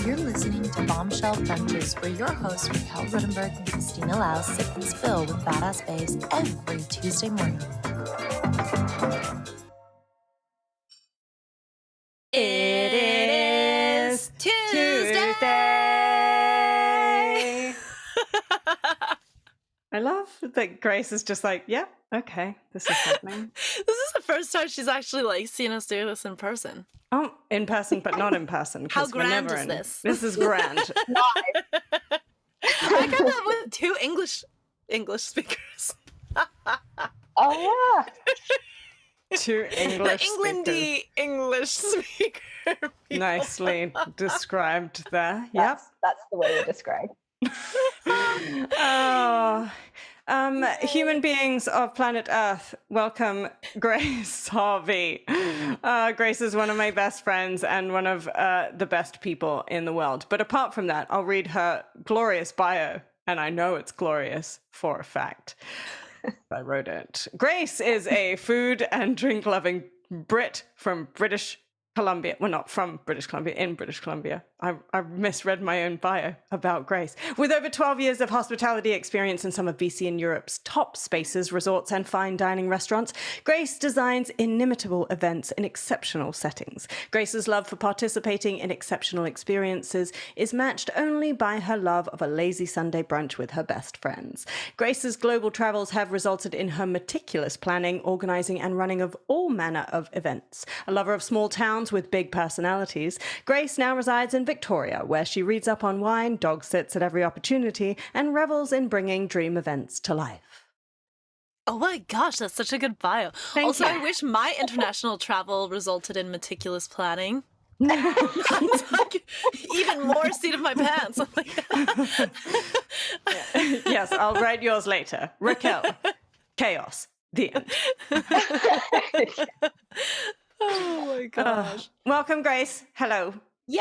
You're listening to Bombshell Brunches, where your hosts Raquel Rudenberg and Christina Lau sit and spill with badass babes every Tuesday morning. It is Tuesday. I love that Grace is just like, yeah, okay, this is happening. This is the first time she's actually like seen us do this in person. Oh, in person, but not in person. How grand is this? This is grand. I got that with two English speakers. Oh yeah. Two English Englandy English speaker. People. Nicely described there. That's the way to describe. Human beings of planet Earth, welcome Grace Harvey. Grace is one of my best friends and one of the best people in the world. But apart from that, I'll read her glorious bio, and I know it's glorious for a fact. I wrote it. Grace is a food and drink loving Brit from British Columbia. Well, not from British Columbia, in British Columbia. I misread my own bio about Grace. With over 12 years of hospitality experience in some of BC and Europe's top spaces, resorts, and fine dining restaurants, Grace designs inimitable events in exceptional settings. Grace's love for participating in exceptional experiences is matched only by her love of a lazy Sunday brunch with her best friends. Grace's global travels have resulted in her meticulous planning, organising, and running of all manner of events. A lover of small towns with big personalities, Grace now resides in Victoria, where she reads up on wine, dog sits at every opportunity, and revels in bringing dream events to life. Oh my gosh, that's such a good bio. Thank you. I wish my international travel resulted in meticulous planning. No. It's like even more seat of my pants. I'm like, Yes, I'll write yours later. Raquel, chaos, the end. oh my gosh. Welcome, Grace. Hello. Yay,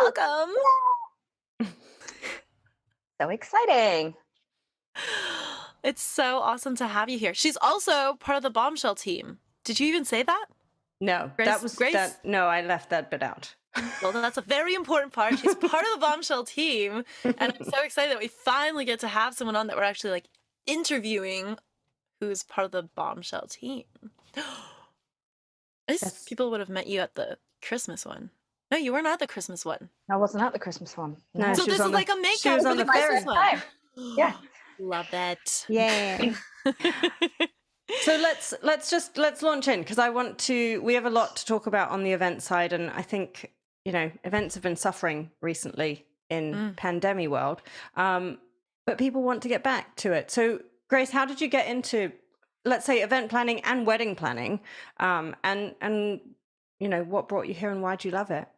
welcome. So exciting. It's so awesome to have you here. She's also part of the Bombshell team. Did you even say that? No, Grace- that was Grace- that. No, I left that bit out. Well, that's a very important part. She's part of the Bombshell team. And I'm so excited that we finally get to have someone on that we're actually like interviewing who's part of the Bombshell team. Yes. People would have met you at the Christmas one. No, you weren't at the Christmas one. I wasn't at the Christmas one. No, So she was this is on the- like a she makeup was for on the the Christmas ferry. one. Yeah. Love it. Yeah. So let's launch in, because I want to. We have a lot to talk about on the event side, and I think events have been suffering recently in pandemic world, but people want to get back to it. So Grace, how did you get into, let's say, event planning and wedding planning, and what brought you here and why do you love it?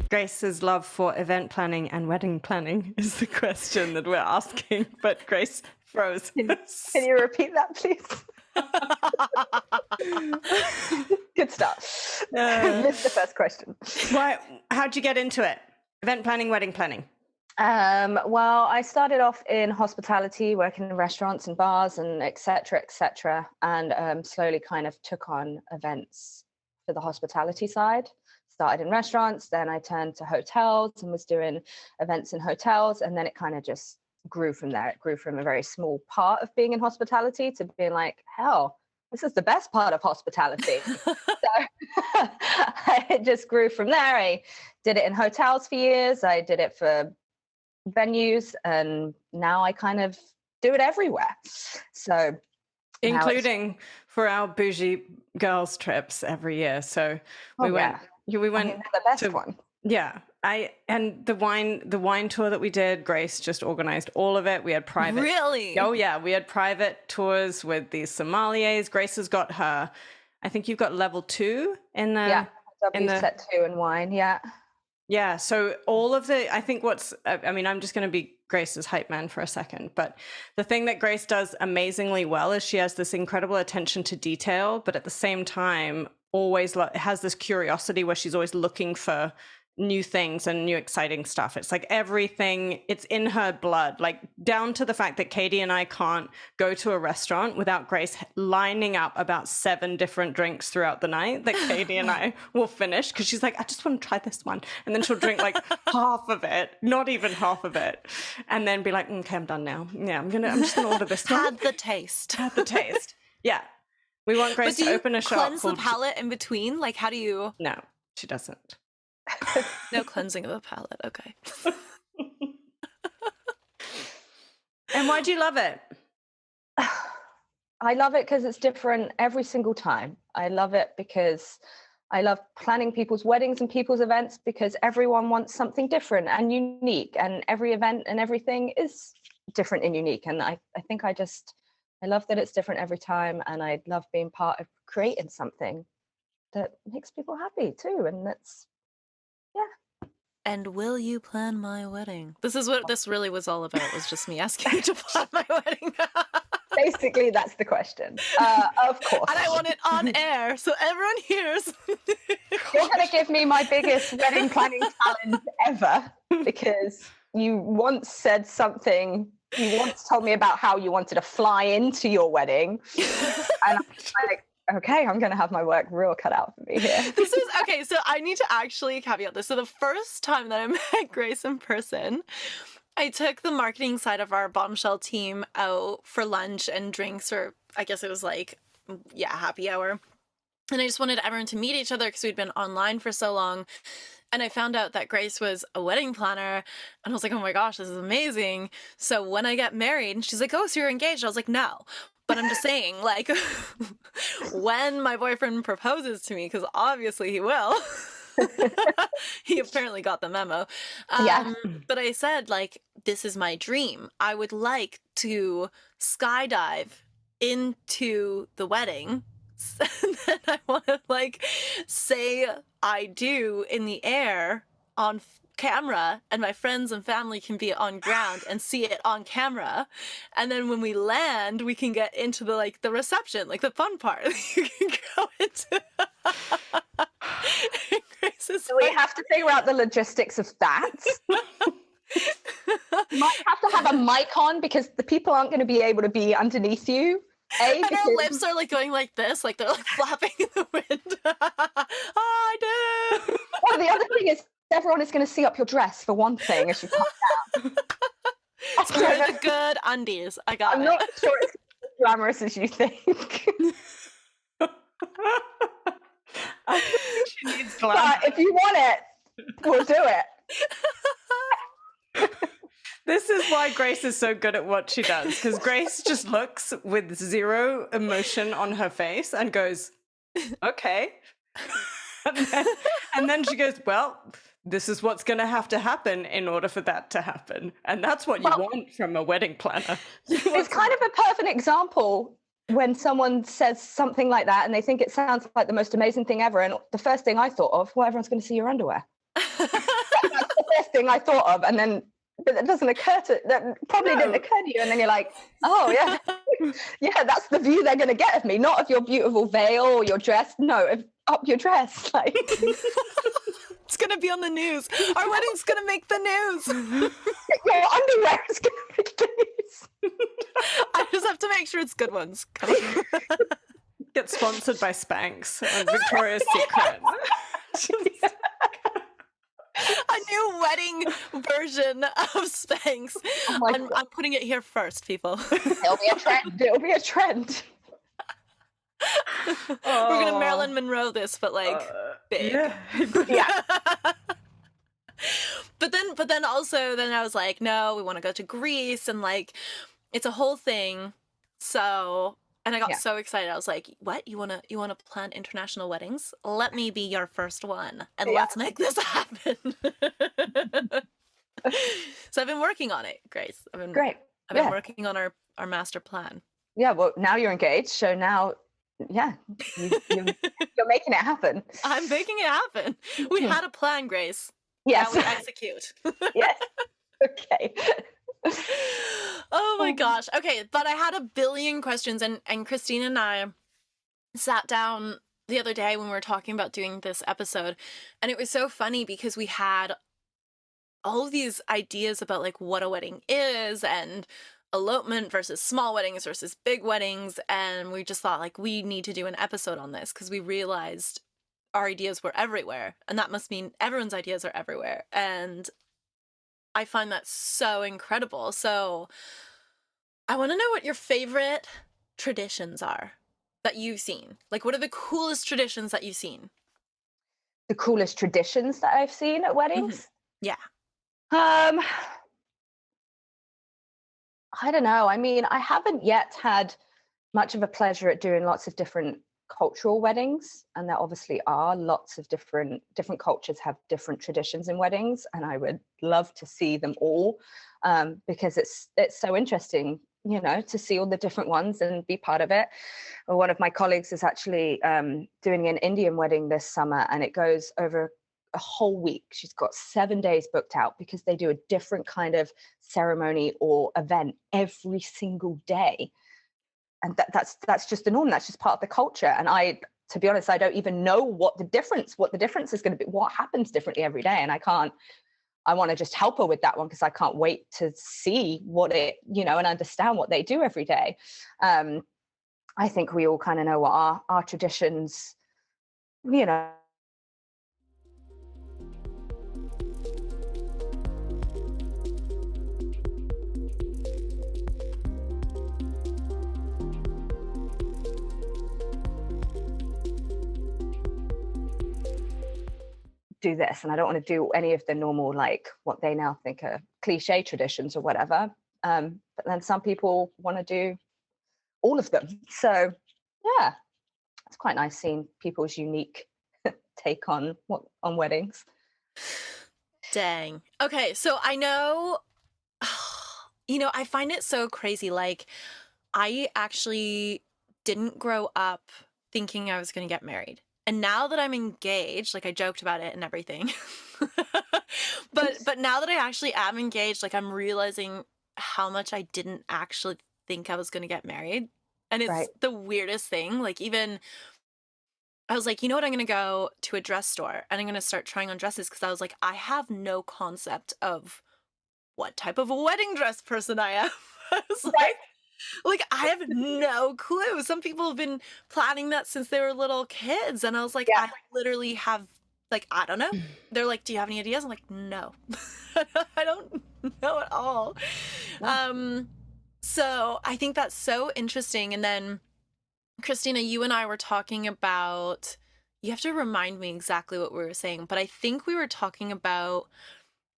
Grace's love for event planning and wedding planning is the question that we're asking, but Grace froze. Can you repeat that, please? Good start. Missed the first question. How'd you get into it? Event planning, wedding planning? Well, I started off in hospitality, working in restaurants and bars and et cetera, and slowly kind of took on events for the hospitality side. Started in restaurants, then I turned to hotels and was doing events in hotels, and then it kind of just grew from there. It grew from a very small part of being in hospitality to being like, hell, this is the best part of hospitality. So it just grew from there. I did it in hotels for years. I did it for venues, and now I kind of do it everywhere. So including for our bougie girls trips every year. So we went the best one. Yeah. And the wine tour that we did, Grace just organized all of it. We had private. Really? Oh yeah, we had private tours with these sommeliers. Grace has got her. I think you've got level 2 in the set 2 in wine. Yeah. Yeah. So all of the, I think I'm just going to be Grace's hype man for a second, but the thing that Grace does amazingly well is she has this incredible attention to detail, but at the same time always has this curiosity where she's always looking for new things and new exciting stuff. It's like everything, it's in her blood, like down to the fact that Katie and I can't go to a restaurant without Grace lining up about 7 different drinks throughout the night that Katie and I will finish, because she's like, I just want to try this one. And then she'll drink like half of it, not even half of it. And then be like, okay, I'm done now. Yeah, I'm just gonna order this one. Had the taste. Had the taste. Yeah. We want Grace to open a shop. Cleanse the palate in between? Like, how do you? No, she doesn't. No cleansing of the palate. Okay. And why do you love it? I love it because it's different every single time. I love it because I love planning people's weddings and people's events, because everyone wants something different and unique, and every event and everything is different and unique. And I think I love that it's different every time, and I love being part of creating something that makes people happy too. And that's, yeah. And will you plan my wedding? This is what this really was all about. It was just me asking you to plan my wedding. Basically, that's the question. Of course. And I want it on air so everyone hears. You're going to give me my biggest wedding planning challenge ever, because you once said something. You once told me about how you wanted to fly into your wedding. And I was like, okay, I'm going to have my work real cut out for me here. This is okay. So I need to actually caveat this. So the first time that I met Grace in person, I took the marketing side of our Bombshell team out for lunch and drinks, or I guess it was like, yeah, happy hour. And I just wanted everyone to meet each other because we'd been online for so long. And I found out that Grace was a wedding planner, and I was like, oh my gosh, this is amazing. So when I get married, and she's like, oh, so you're engaged? I was like, no. But I'm just saying, like, when my boyfriend proposes to me, because obviously he will, he apparently got the memo. Yeah. But I said, like, this is my dream. I would like to skydive into the wedding. And then I want to, like, say I do in the air on camera, and my friends and family can be on ground and see it on camera. And then when we land, we can get into the, like, the reception, like the fun part. You can go into. So we have to figure out the logistics of that. Might have to have a mic on, because the people aren't going to be able to be underneath you. And our lips are like going like this, like they're like flapping in the wind. Oh, I do. Well, the other thing is, everyone is going to see up your dress for one thing as you pop down. So we're the good undies. I got I'm it. not sure it's as glamorous as you think. I think she needs glamour. But if you want it, we'll do it. This is why Grace is so good at what she does, because Grace just looks with zero emotion on her face and goes, okay. and then she goes, well, this is what's going to have to happen in order for that to happen. And that's what you want from a wedding planner. It's kind of a perfect example when someone says something like that and they think it sounds like the most amazing thing ever. And the first thing I thought of, well, everyone's going to see your underwear. That's the first thing I thought of. And then but it doesn't occur to that probably didn't occur to you, and then you're like, oh yeah, yeah, that's the view they're going to get of me, not of your beautiful veil or your dress, no, up your dress, like. It's going to be on the news. Our wedding's going to make the news. Your underwear is going to make the news. I just have to make sure it's good ones. Get sponsored by Spanx and Victoria's Secret. A new wedding version of Spanx. Oh I'm putting it here first, people. It'll be a trend. It'll be a trend. We're gonna Marilyn Monroe this, but like big. Yeah. But then also I was like, no, we want to go to Greece, and like it's a whole thing. So, and I got so excited. I was like, what? You wanna plan international weddings? Let me be your first one, and let's make this happen. So I've been working on it, Grace. I've been working on our master plan. Yeah, well, now you're engaged, so now, yeah, you're making it happen. I'm making it happen. We had a plan, Grace. Yes. Now we execute. Yes. Okay. Oh my gosh. Okay, but I had a billion questions, and Christine and I sat down the other day when we were talking about doing this episode, and it was so funny because we had all of these ideas about like what a wedding is and elopement versus small weddings versus big weddings, and we just thought like we need to do an episode on this because we realized our ideas were everywhere, and that must mean everyone's ideas are everywhere, and I find that so incredible. So I want to know what your favorite traditions are that you've seen. Like, what are the coolest traditions that you've seen? The coolest traditions that I've seen at weddings? Yeah. I don't know. I mean, I haven't yet had much of a pleasure at doing lots of different cultural weddings, and there obviously are lots of different cultures have different traditions in weddings, and I would love to see them all, because it's so interesting, you know, to see all the different ones and be part of it. One of my colleagues is actually doing an Indian wedding this summer, and it goes over a whole week. She's got 7 days booked out because they do a different kind of ceremony or event every single day, and that's just the norm. That's just part of the culture. And to be honest, I don't even know what the difference is going to be, what happens differently every day. And I want to just help her with that one, because I can't wait to see what it, you know, and understand what they do every day. I think we all kind of know what our traditions, you know. Do this, and I don't want to do any of the normal, like what they now think are cliche traditions or whatever, but then some people want to do all of them. So yeah, it's quite nice seeing people's unique take on weddings. Dang. Okay, so I know, you know, I find it so crazy. Like, I actually didn't grow up thinking I was going to get married. And now that I'm engaged, like I joked about it and everything, but now that I actually am engaged, like I'm realizing how much I didn't actually think I was going to get married. And it's the weirdest thing. Like, even I was like, you know what? I'm going to go to a dress store and I'm going to start trying on dresses, because I was like, I have no concept of what type of a wedding dress person I am. I was like, I have no clue. Some people have been planning that since they were little kids. And I was like, I literally have, like, I don't know. They're like, do you have any ideas? I'm like, no, I don't know at all. So I think that's so interesting. And then, Christina, you and I were talking about, you have to remind me exactly what we were saying, but I think we were talking about,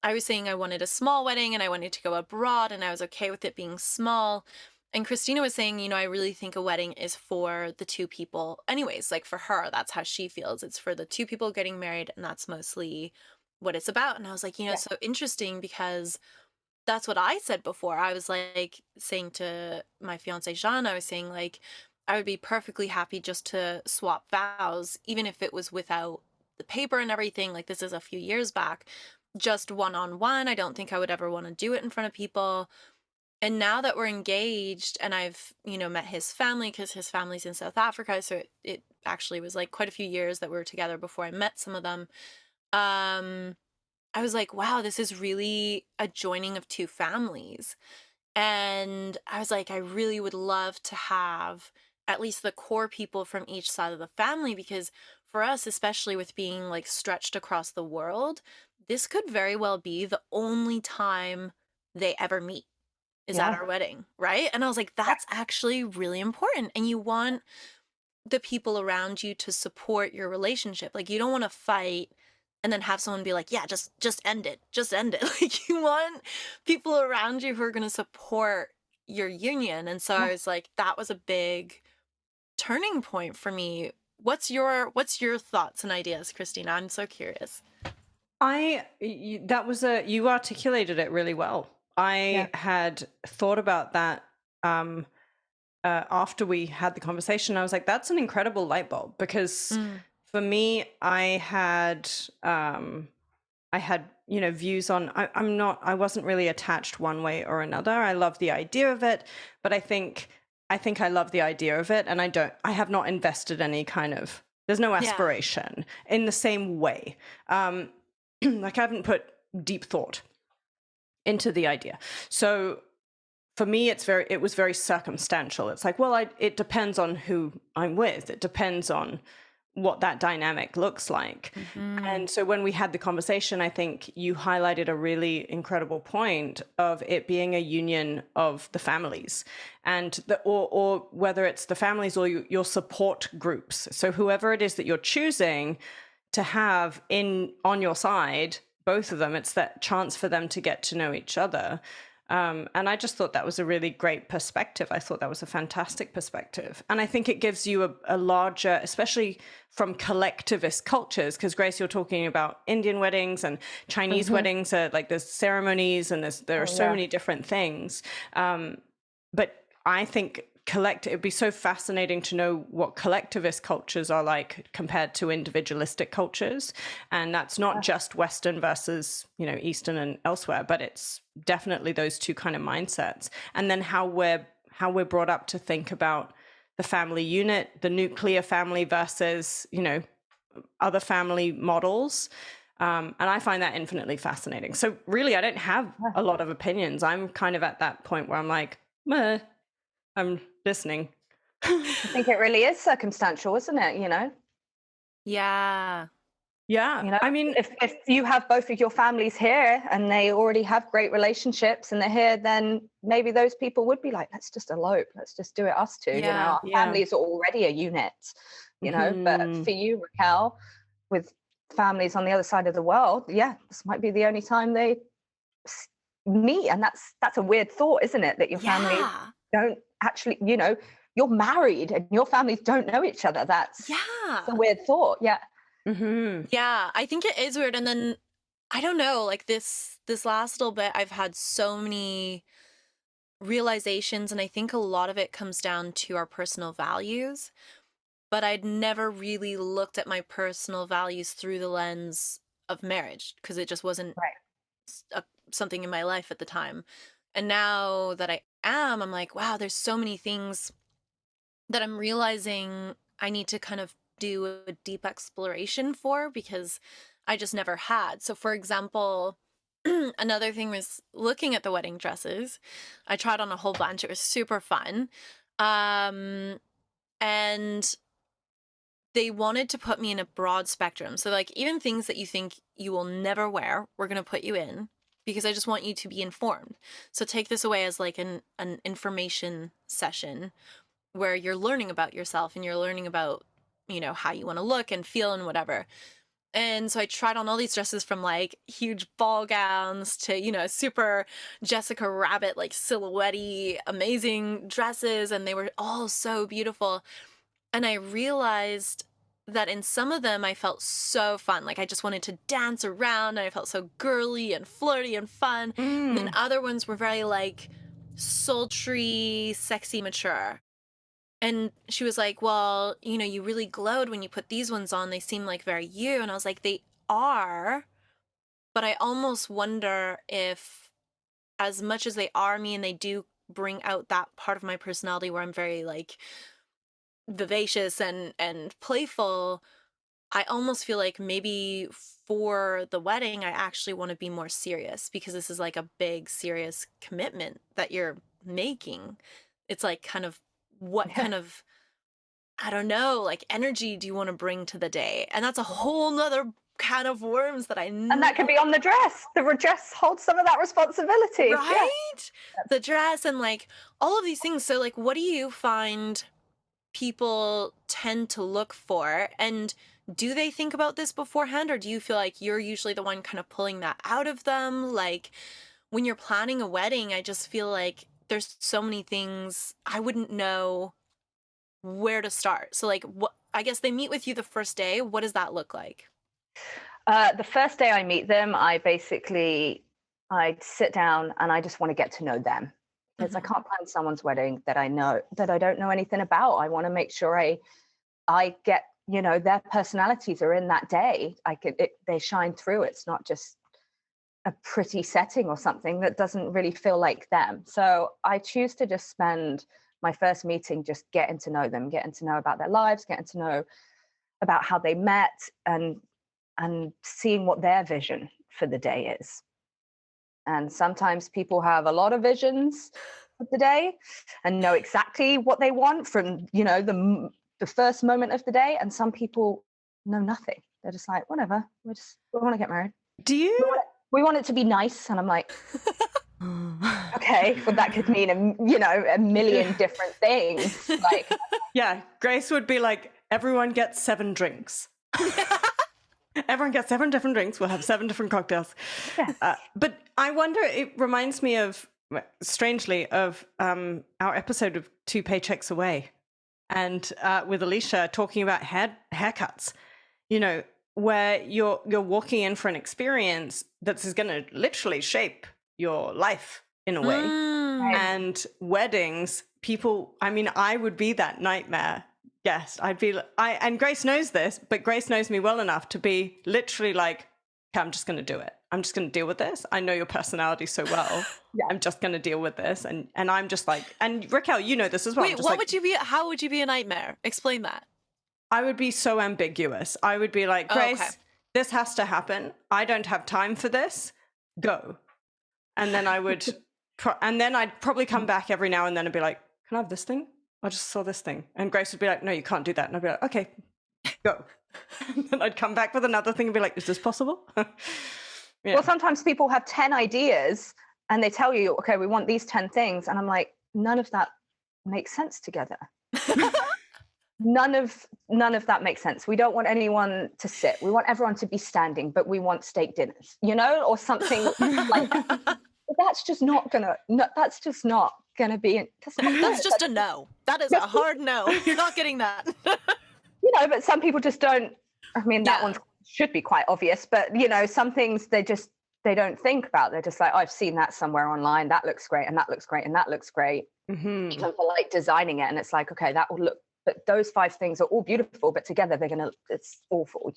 I was saying I wanted a small wedding and I wanted to go abroad and I was okay with it being small. And Christina was saying, you know, I really think a wedding is for the two people. Anyways, like for her, that's how she feels. It's for the two people getting married, and that's mostly what it's about. And I was like, you know, it's so interesting, because that's what I said before. I was like saying to my fiance, Jean, I was saying like, I would be perfectly happy just to swap vows, even if it was without the paper and everything. Like, this is a few years back, just one-on-one. I don't think I would ever want to do it in front of people. And now that we're engaged and I've, you know, met his family, because his family's in South Africa, so it actually was like quite a few years that we were together before I met some of them. I was like, wow, this is really a joining of two families. And I was like, I really would love to have at least the core people from each side of the family, because for us, especially with being like stretched across the world, this could very well be the only time they ever meet is at our wedding, right? And I was like, that's actually really important. And you want the people around you to support your relationship. Like, you don't want to fight and then have someone be like, yeah, just end it. Just end it. Like, you want people around you who are going to support your union. And so I was like, that was a big turning point for me. What's your thoughts and ideas, Christina? I'm so curious. You articulated it really well. I had thought about that after we had the conversation. I was like, that's an incredible light bulb, because for me, I had you know, views on, I wasn't really attached one way or another. I love the idea of it, but I think I love the idea of it, and I have not invested any kind of There's no Yeah. aspiration in the same way. Like I haven't put deep thought into the idea. So for me, it was very circumstantial. It's like, well, it depends on who I'm with. It depends on what that dynamic looks like. And so when we had the conversation, I think you highlighted a really incredible point of it being a union of the families, and or whether it's the families or your support groups. So whoever it is that you're choosing to have on your side, both of them, it's that chance for them to get to know each other. And I just thought that was a really great perspective. I thought that was a fantastic perspective. And I think it gives you a larger, especially from collectivist cultures, because Grace, you're talking about Indian weddings and Chinese weddings, like there's ceremonies and there are so many different things. But I think it'd be so fascinating to know what collectivist cultures are like compared to individualistic cultures. And that's not just Western versus, Eastern and elsewhere, but it's definitely those two kind of mindsets. And then how we're brought up to think about the family unit, the nuclear family versus, other family models. And I find that infinitely fascinating. So really, I don't have a lot of opinions. I'm kind of at that point where I'm like, meh. I'm listening. I think it really is circumstantial, isn't it? Yeah. Yeah. I mean, if you have both of your families here and they already have great relationships and they're here, then maybe those people would be like, let's just elope. Let's just do it us two. Yeah. Our families are already a unit, but for you, Raquel, with families on the other side of the world, this might be the only time they meet. And that's a weird thought, isn't it? That your family don't actually, you're married and your families don't know each other. That's a weird thought. Yeah. Yeah, I think it is weird. And then I don't know, like this last little bit, I've had so many realizations, and I think a lot of it comes down to our personal values. But I'd never really looked at my personal values through the lens of marriage because it just wasn't something in my life at the time. And now that I'm like, wow, there's so many things that I'm realizing I need to kind of do a deep exploration for because I just never had. So for example, another thing was looking at the wedding dresses. I tried on a whole bunch. It was super fun. And they wanted to put me in a broad spectrum. So like even things that you think you will never wear, we're going to put you in because I just want you to be informed. So take this away as like an information session where you're learning about yourself and you're learning about, how you want to look and feel and whatever. And so I tried on all these dresses from like huge ball gowns to, super Jessica Rabbit, like silhouette-y, amazing dresses. And they were all so beautiful. And I realized that in some of them, I felt so fun. Like I just wanted to dance around and I felt so girly and flirty and fun. And then other ones were very like sultry, sexy, mature. And she was like, well, you really glowed when you put these ones on. They seem like very you. And I was like, they are. But I almost wonder if as much as they are me and they do bring out that part of my personality where I'm very like vivacious and playful, I almost feel like maybe for the wedding, I actually want to be more serious because this is like a big, serious commitment that you're making. It's like kind of what kind of, I don't know, like energy do you want to bring to the day? And that's a whole nother can of worms that and that can be on the dress. The dress holds some of that responsibility. Right? Yeah. The dress and like all of these things. So like, what do you find people tend to look for? And do they think about this beforehand? Or do you feel like you're usually the one kind of pulling that out of them? Like when you're planning a wedding, I just feel like there's so many things I wouldn't know where to start. So like, what, I guess they meet with you the first day. What does that look like? The first day I meet them, I sit down and I just want to get to know them because I can't plan someone's wedding that I don't know anything about. I want to make sure I get, their personalities are in that day. They shine through. It's not just a pretty setting or something that doesn't really feel like them. So I choose to just spend my first meeting just getting to know them, getting to know about their lives, getting to know about how they met, and seeing what their vision for the day is. And sometimes people have a lot of visions of the day and know exactly what they want from, the first moment of the day. And some people know nothing. They're just like, whatever, we want to get married. Do you? We want it to be nice. And I'm like, okay, well, that could mean, a million different things. Like, yeah, Grace would be like, everyone gets 7 drinks. Everyone gets 7 different drinks. We'll have 7 different cocktails. yes. But I wonder, it reminds me of, strangely, of our episode of 2 Paychecks Away, and with Alicia talking about haircuts, where you're walking in for an experience that's going to literally shape your life in a way. Right. And weddings, people, I would be that nightmare guest. And Grace knows this, but Grace knows me well enough to be literally like, okay, I'm just going to do it. I'm just going to deal with this. I know your personality so well. Yeah. I'm just going to deal with this. And I'm just like, and Raquel, you know this as well. Wait, what would you be? How would you be a nightmare? Explain that. I would be so ambiguous. I would be like, Grace, this has to happen. I don't have time for this. Go. And then I would, and then I'd probably come back every now and then and be like, can I have this thing? I just saw this thing. And Grace would be like, no, you can't do that. And I'd be like, okay, go. And then I'd come back with another thing and be like, is this possible? Yeah. Well, sometimes people have 10 ideas and they tell you, okay, we want these 10 things. And I'm like, none of that makes sense together. None of that makes sense. We don't want anyone to sit. We want everyone to be standing, but we want steak dinners, or something like that. That's just not gonna be. That's just a no. That is a hard no. You're not getting that. But some people just don't. That one should be quite obvious, but some things they don't think about. They're just like, oh, I've seen that somewhere online. That looks great, and that looks great, and that looks great. Mm-hmm. Even for like designing it, and it's like, okay, that will look. But those 5 things are all beautiful, but together it's awful,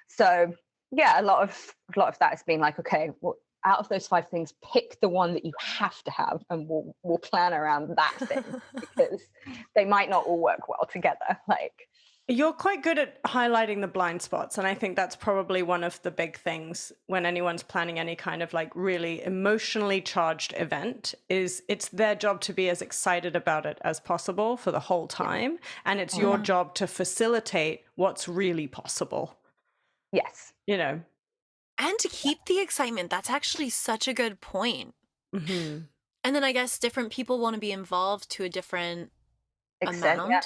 So yeah, a lot of that has been like, okay, well, out of those 5 things, pick the one that you have to have, and we'll plan around that thing because they might not all work well together. Like, you're quite good at highlighting the blind spots, and I think that's probably one of the big things when anyone's planning any kind of like really emotionally charged event. Is it's their job to be as excited about it as possible for the whole time, and it's your job to facilitate what's really possible. Yes. And to keep the excitement. That's actually such a good point. Mm-hmm. And then I guess different people want to be involved to a different amount. Yeah.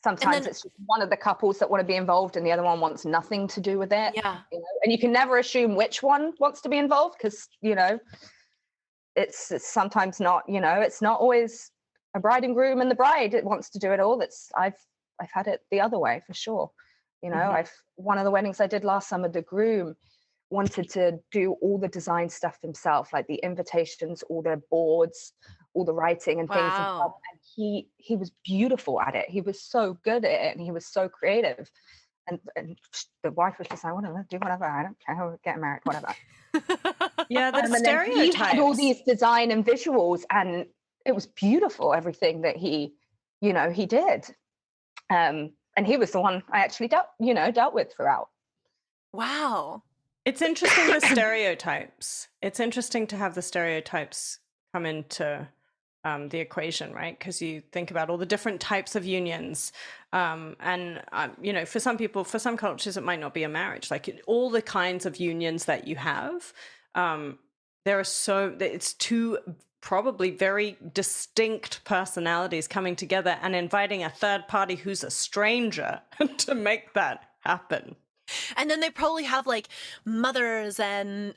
Sometimes it's just one of the couples that want to be involved and the other one wants nothing to do with it. Yeah. And you can never assume which one wants to be involved because, it's sometimes not, it's not always a bride and groom and the bride it wants to do it all. I've had it the other way for sure. One of the weddings I did last summer, the groom wanted to do all the design stuff himself, like the invitations, all the boards, all the writing and things. Wow. And he was beautiful at it. He was so good at it and he was so creative. And the wife was just like, whatever, do whatever. I don't care. We're getting married, whatever. Yeah, the and stereotypes. He had all these design and visuals and it was beautiful, everything that he did. And he was the one I actually dealt with throughout. Wow. It's interesting, the stereotypes. It's interesting to have the stereotypes come into the equation, right? Because you think about all the different types of unions. For some people, for some cultures, it might not be a marriage. Like all the kinds of unions that you have, it's 2 probably very distinct personalities coming together and inviting a third party who's a stranger to make that happen. And then they probably have like mothers and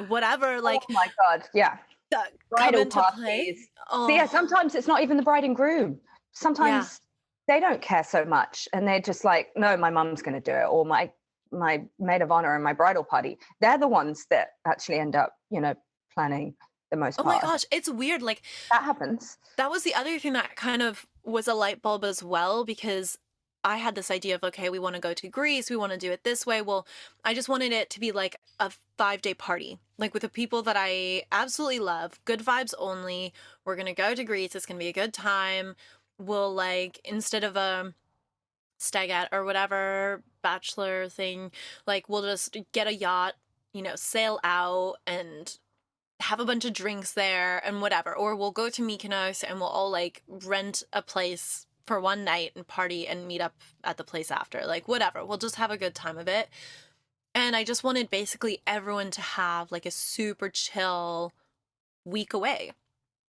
whatever, like, oh my God, yeah, bridal parties. Oh. So yeah, sometimes it's not even the bride and groom. Sometimes they don't care so much, and they're just like, no, my mum's going to do it, or my maid of honor and my bridal party. They're the ones that actually end up, planning the most. Oh my gosh, it's weird. Like that happens. That was the other thing that kind of was a light bulb as well, because I had this idea of, okay, we want to go to Greece. We want to do it this way. Well, I just wanted it to be like a 5-day party, like with the people that I absolutely love, good vibes only. We're going to go to Greece. It's going to be a good time. We'll instead of stagette or whatever bachelor thing, like we'll just get a yacht, sail out and have a bunch of drinks there and whatever. Or we'll go to Mykonos and we'll all like rent a place for one night and party and meet up at the place after. Like whatever. We'll just have a good time of it. And I just wanted basically everyone to have like a super chill week away.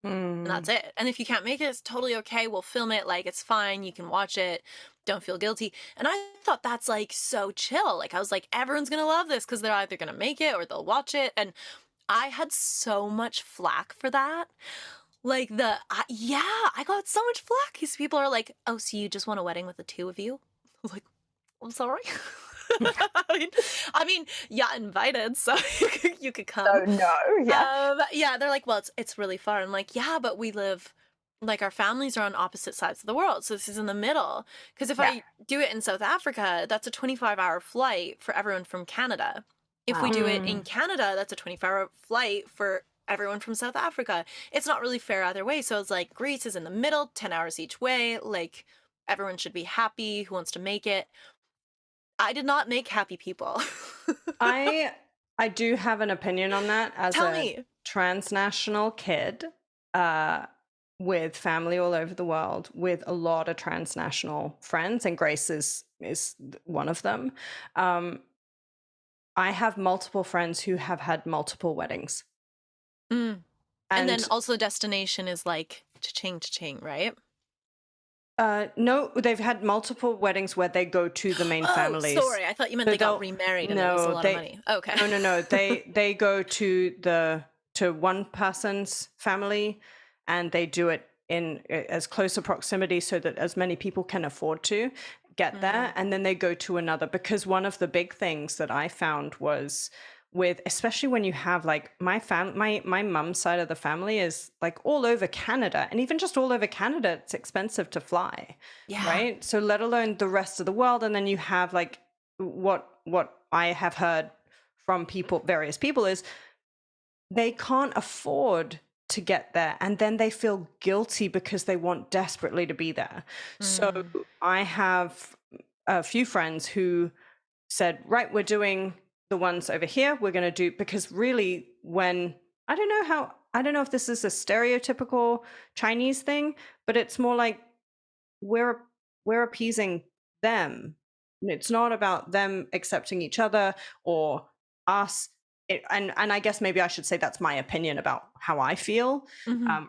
And that's it. And if you can't make it, it's totally okay. We'll film it. Like, it's fine. You can watch it. Don't feel guilty. And I thought that's like so chill. Like, I was like, everyone's going to love this because they're either going to make it or they'll watch it. And I had so much flack for that. Like, I got so much flack because people are like, oh, so you just want a wedding with the two of you? I was like, I'm sorry. I mean, yeah, invited, so you could come. Oh no, yeah. Yeah, they're like, well, it's really far. I'm like, yeah, but we live, like, our families are on opposite sides of the world, so this is in the middle. Because if I do it in South Africa, that's a 25-hour flight for everyone from Canada. If we do it in Canada, that's a 24-hour flight for everyone from South Africa. It's not really fair either way. So it's like, Greece is in the middle, 10 hours each way. Like, everyone should be happy who wants to make it. I did not make happy people. I do have an opinion on that as Tell a me. transnational kid with family all over the world, with a lot of transnational friends, and Grace is one of them. I have multiple friends who have had multiple weddings. And then also destination is like cha-ching, right? No, they've had multiple weddings where they go to the main families. Sorry, I thought you meant they got remarried and it was a lot of money. Okay. No. They go to one person's family, and they do it in as close a proximity so that as many people can afford to get there, and then they go to another. Because one of the big things that I found was, with especially when you have like my mum's side of the family is like all over Canada, and even just all over Canada it's expensive to fly, right? So let alone the rest of the world. And then you have like what I have heard from various people is they can't afford to get there, and then they feel guilty because they want desperately to be there. So I have a few friends who said, right, we're doing the ones over here, we're going to do, because really when, I don't know if this is a stereotypical Chinese thing, but it's more like we're appeasing them. It's not about them accepting each other or us. And I guess maybe I should say that's my opinion about how I feel,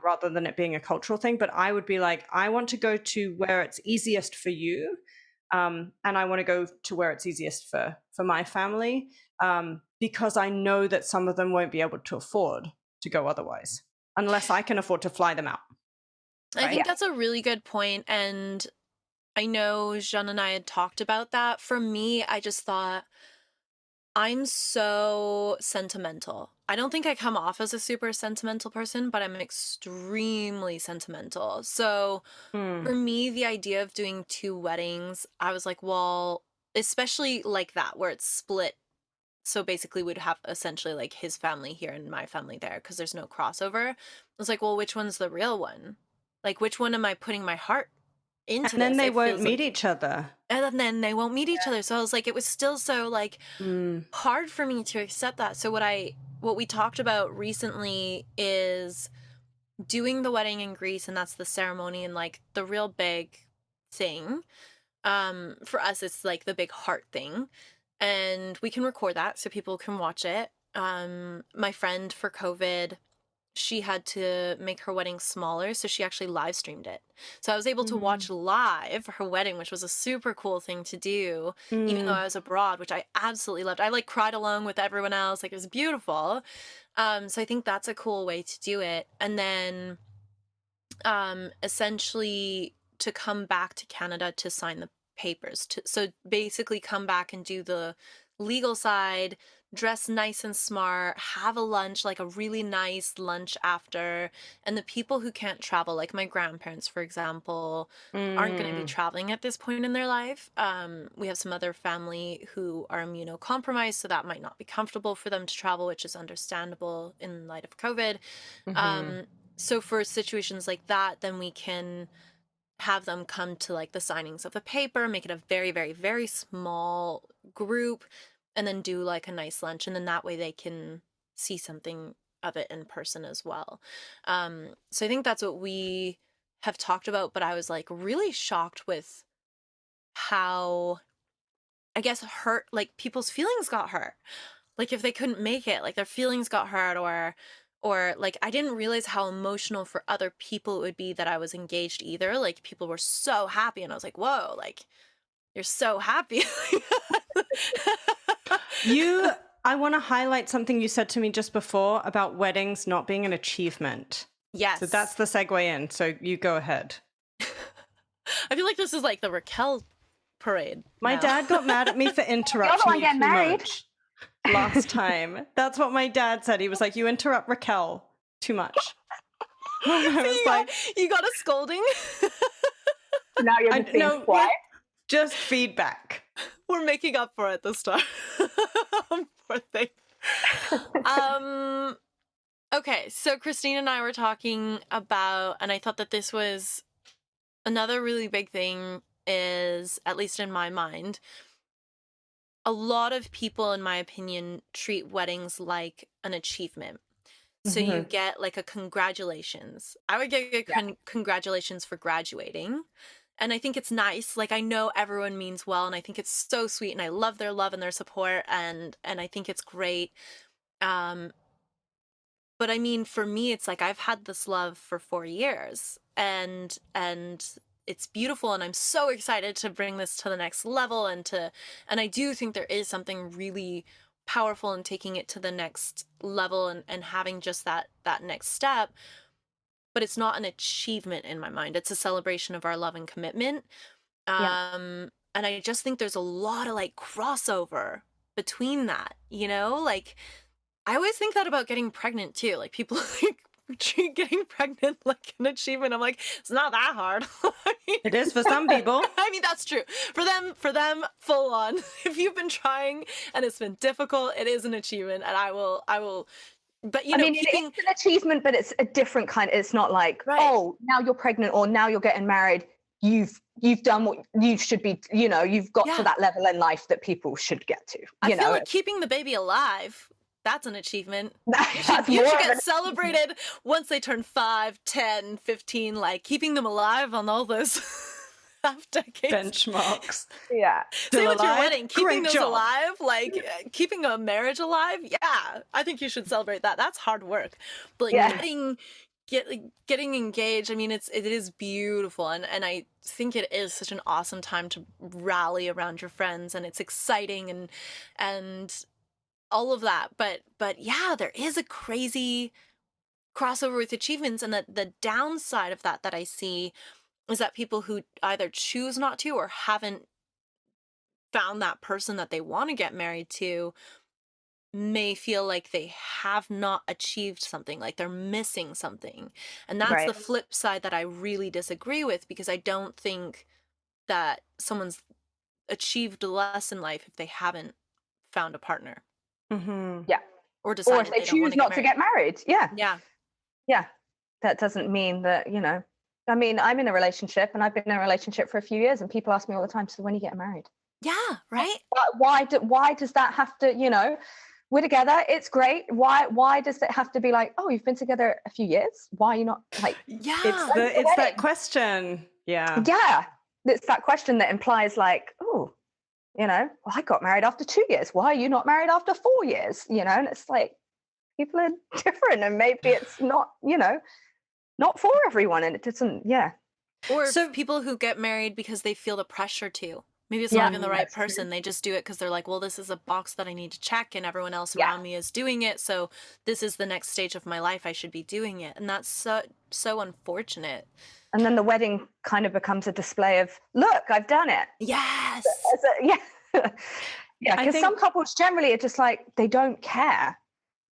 rather than it being a cultural thing. But I would be like, I want to go to where it's easiest for you. And I want to go to where it's easiest for my family, because I know that some of them won't be able to afford to go otherwise, unless I can afford to fly them out. Right? I think that's a really good point. And I know Jean and I had talked about that. For me, I just thought, I'm so sentimental. I don't think I come off as a super sentimental person, but I'm extremely sentimental. So for me, the idea of doing two weddings, I was like, well, especially like that, where it's split. So basically we'd have essentially like his family here and my family there because there's no crossover. I was like, well, which one's the real one? Like, which one am I putting my heart into? And then they won't meet each other. And then they won't meet each other. So I was like, it was still so like hard for me to accept that. So what we talked about recently is doing the wedding in Greece, and that's the ceremony and like the real big thing. For us, it's like the big heart thing, and we can record that so people can watch it. My friend, for COVID, she had to make her wedding smaller, so she actually live streamed it. So I was able to watch live her wedding, which was a super cool thing to do, even though I was abroad, which I absolutely loved. I like cried along with everyone else. Like, it was beautiful. So I think that's a cool way to do it. And then essentially to come back to Canada to sign the papers. So basically come back and do the legal side, dress nice and smart, have a lunch, like a really nice lunch after. And the people who can't travel, like my grandparents, for example, aren't going to be traveling at this point in their life. We have some other family who are immunocompromised, so that might not be comfortable for them to travel, which is understandable in light of COVID. So for situations like that, then we can have them come to like the signings of the paper, make it a very, very, very small group, and then do like a nice lunch. And then that way they can see something of it in person as well. So I think that's what we have talked about, but I was like really shocked with how, I guess, hurt, like people's feelings got hurt. Like if they couldn't make it, like their feelings got hurt, or like I didn't realize how emotional for other people it would be that I was engaged either. Like people were so happy and I was like, whoa, like you're so happy. I want to highlight something you said to me just before about weddings not being an achievement. Yes. So that's the segue in. So you go ahead. I feel like this is like the Raquel parade. My dad got mad at me for interrupting you too much last time. That's what my dad said. He was like, you interrupt Raquel too much. I was like, you got a scolding? Now you're just being quiet. Just feedback. We're making up for it this time. Poor thing. Okay, so Christine and I were talking about, and I thought that this was another really big thing is, at least in my mind, a lot of people, in my opinion, treat weddings like an achievement. So you get like a congratulations. I would get a congratulations for graduating. And I think it's nice. Like, I know everyone means well, and I think it's so sweet, and I love their love and their support, and I think it's great. But I mean, for me, it's like I've had this love for 4 years, and it's beautiful, and I'm so excited to bring this to the next level, and I do think there is something really powerful in taking it to the next level and having just that next step. But it's not an achievement in my mind. It's a celebration of our love and commitment. And I just think there's a lot of like crossover between that, you know? Like, I always think that about getting pregnant too. Like, people like treat getting pregnant like an achievement. I'm like, it's not that hard. I mean, it is for some people. I mean, that's true. For them, full on. If you've been trying and it's been difficult, it is an achievement, and I will. But you know, it's an achievement, but it's a different kind. It's not like, oh, now you're pregnant or now you're getting married. You've done what you should be. You know, you've got to that level in life that people should get to. I feel like keeping the baby alive, that's an achievement. You should get celebrated once they turn 5, 10, 15, like keeping them alive on all those half decades. Benchmarks. Yeah. Same with your wedding, keeping those job. alive, like keeping a marriage alive. Yeah, I think you should celebrate that. That's hard work. But like getting engaged, I mean, it is beautiful, and I think it is such an awesome time to rally around your friends, and it's exciting and all of that. But yeah, there is a crazy crossover with achievements, and the downside of that I see is that people who either choose not to or haven't found that person that they want to get married to may feel like they have not achieved something, like they're missing something. And that's the flip side that I really disagree with, because I don't think that someone's achieved less in life if they haven't found a partner. Yeah. Or decided or if they choose not to get married. Yeah. That doesn't mean that, you know, I mean, I'm in a relationship, and I've been in a relationship for a few years, and people ask me all the time, so when are you getting married? Yeah, right. Why does that have to, you know, we're together, it's great. Why does it have to be like, oh, you've been together a few years? Why are you not like? It's that question. Yeah. It's that question that implies like, oh, you know, well, I got married after 2 years. Why are you not married after 4 years? You know, and it's like, people are different, and maybe it's not, you know, not for everyone, and it doesn't. Or so people who get married because they feel the pressure to. Maybe it's not even the right person. They just do it because they're like, well, this is a box that I need to check, and everyone else around me is doing it, so this is the next stage of my life. I should be doing it. And that's so unfortunate. And then the wedding kind of becomes a display of, look, I've done it. Yes. Because some couples generally are just like, they don't care.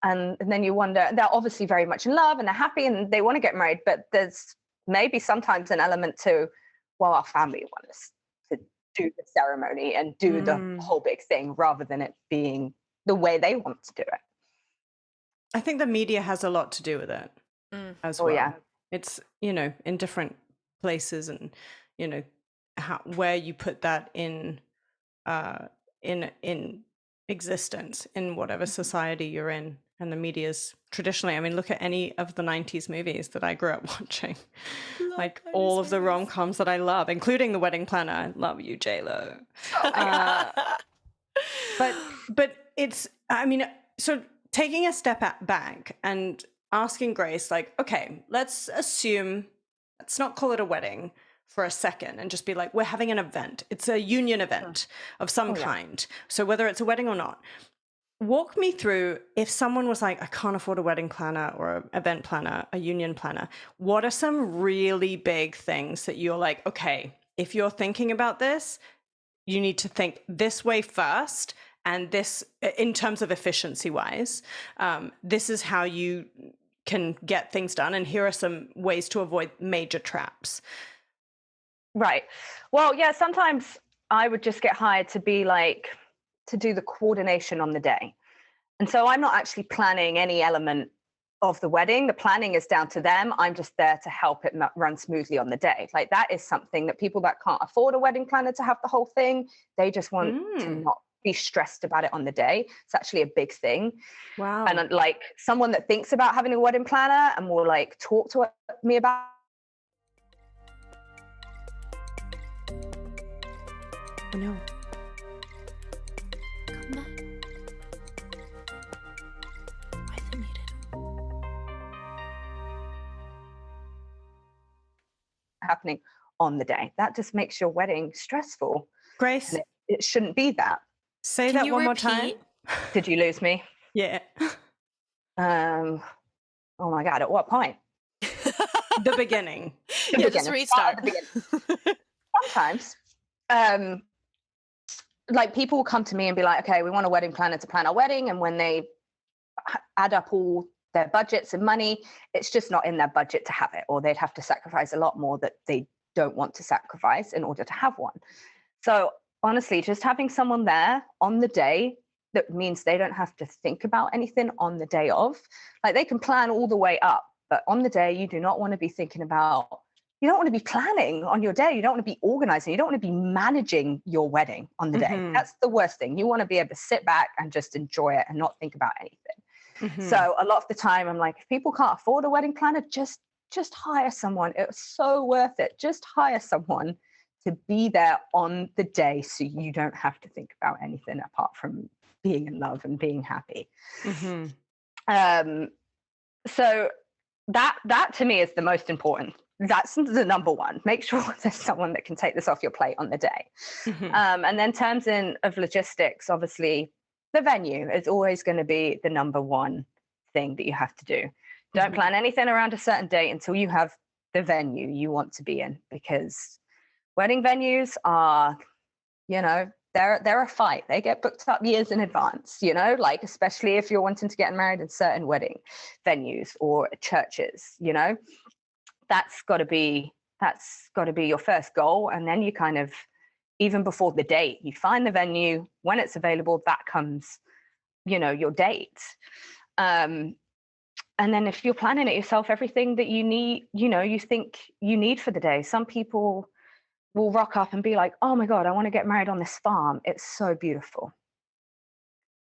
And then you wonder, they're obviously very much in love and they're happy and they want to get married, but there's maybe sometimes an element to, well, our family want us to do the ceremony and do the whole big thing rather than it being the way they want to do it. I think the media has a lot to do with it as well. Yeah. It's, you know, in different places and, where you put that in existence in whatever society you're in. And the media's traditionally, I mean, look at any of the 90s movies that I grew up watching. Like all of the rom-coms that I love, including The Wedding Planner. I love you, J-Lo. But it's, I mean, so taking a step back and asking Grace, like, okay, let's not call it a wedding for a second and just be like, we're having an event. It's a union event of some kind. So whether it's a wedding or not, walk me through, if someone was like, I can't afford a wedding planner or an event planner, a union planner, what are some really big things that you're like, okay, if you're thinking about this, you need to think this way first. And this, in terms of efficiency wise, this is how you can get things done. And here are some ways to avoid major traps. Right. Well, yeah, sometimes I would just get hired to be like, to do the coordination on the day. And so I'm not actually planning any element of the wedding. The planning is down to them. I'm just there to help it run smoothly on the day. Like that is something that people that can't afford a wedding planner to have the whole thing, they just want to not be stressed about it on the day. It's actually a big thing. Wow. And like someone that thinks about having a wedding planner and will like talk to me about. I know. Come back. Why is it muted? Happening on the day. That just makes your wedding stressful. Grace, it shouldn't be that. Say that one more time. Did you lose me? Yeah. Oh my God, at what point? The beginning. Just restart. Sometimes, like people will come to me and be like, okay, we want a wedding planner to plan our wedding. And when they add up all their budgets and money, it's just not in their budget to have it, or they'd have to sacrifice a lot more that they don't want to sacrifice in order to have one. So honestly, just having someone there on the day, that means they don't have to think about anything on the day of. Like they can plan all the way up, but on the day, you do not want to be thinking about, you don't want to be planning on your day. You don't want to be organizing. You don't want to be managing your wedding on the day. That's the worst thing. You want to be able to sit back and just enjoy it and not think about anything. So a lot of the time I'm like, if people can't afford a wedding planner, just hire someone. It's so worth it. Just hire someone to be there on the day so you don't have to think about anything apart from being in love and being happy. So that to me is the most important. That's the number one. Make sure there's someone that can take this off your plate on the day. And then in terms of logistics, obviously the venue is always going to be the number one thing that you have to do. Don't plan anything around a certain date until you have the venue you want to be in, because wedding venues are, they're a fight. They get booked up years in advance, like especially if you're wanting to get married in certain wedding venues or churches, that's got to be your first goal. And then you kind of, even before the date, you find the venue. When it's available, that comes, your date. And then if you're planning it yourself, everything that you need, you think you need for the day. Some people will rock up and be like, oh my God, I want to get married on this farm. It's so beautiful.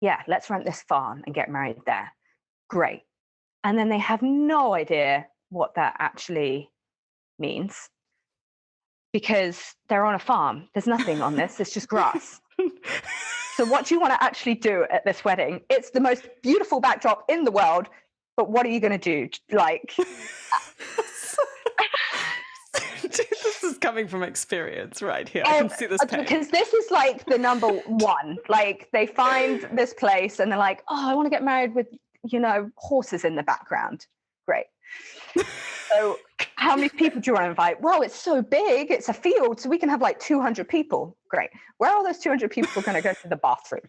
Yeah, let's rent this farm and get married there. Great. And then they have no idea what that actually means, because they're on a farm. There's nothing on this. It's just grass. So what do you want to actually do at this wedding? It's the most beautiful backdrop in the world. But what are you going to do? Like, this is coming from experience right here. I can see this pain. Because this is like the number one. Like they find this place and they're like, oh, I want to get married with, horses in the background. Great. So how many people do you want to invite? Well, it's so big. It's a field. So we can have like 200 people. Great. Where are all those 200 people going to go to the bathroom?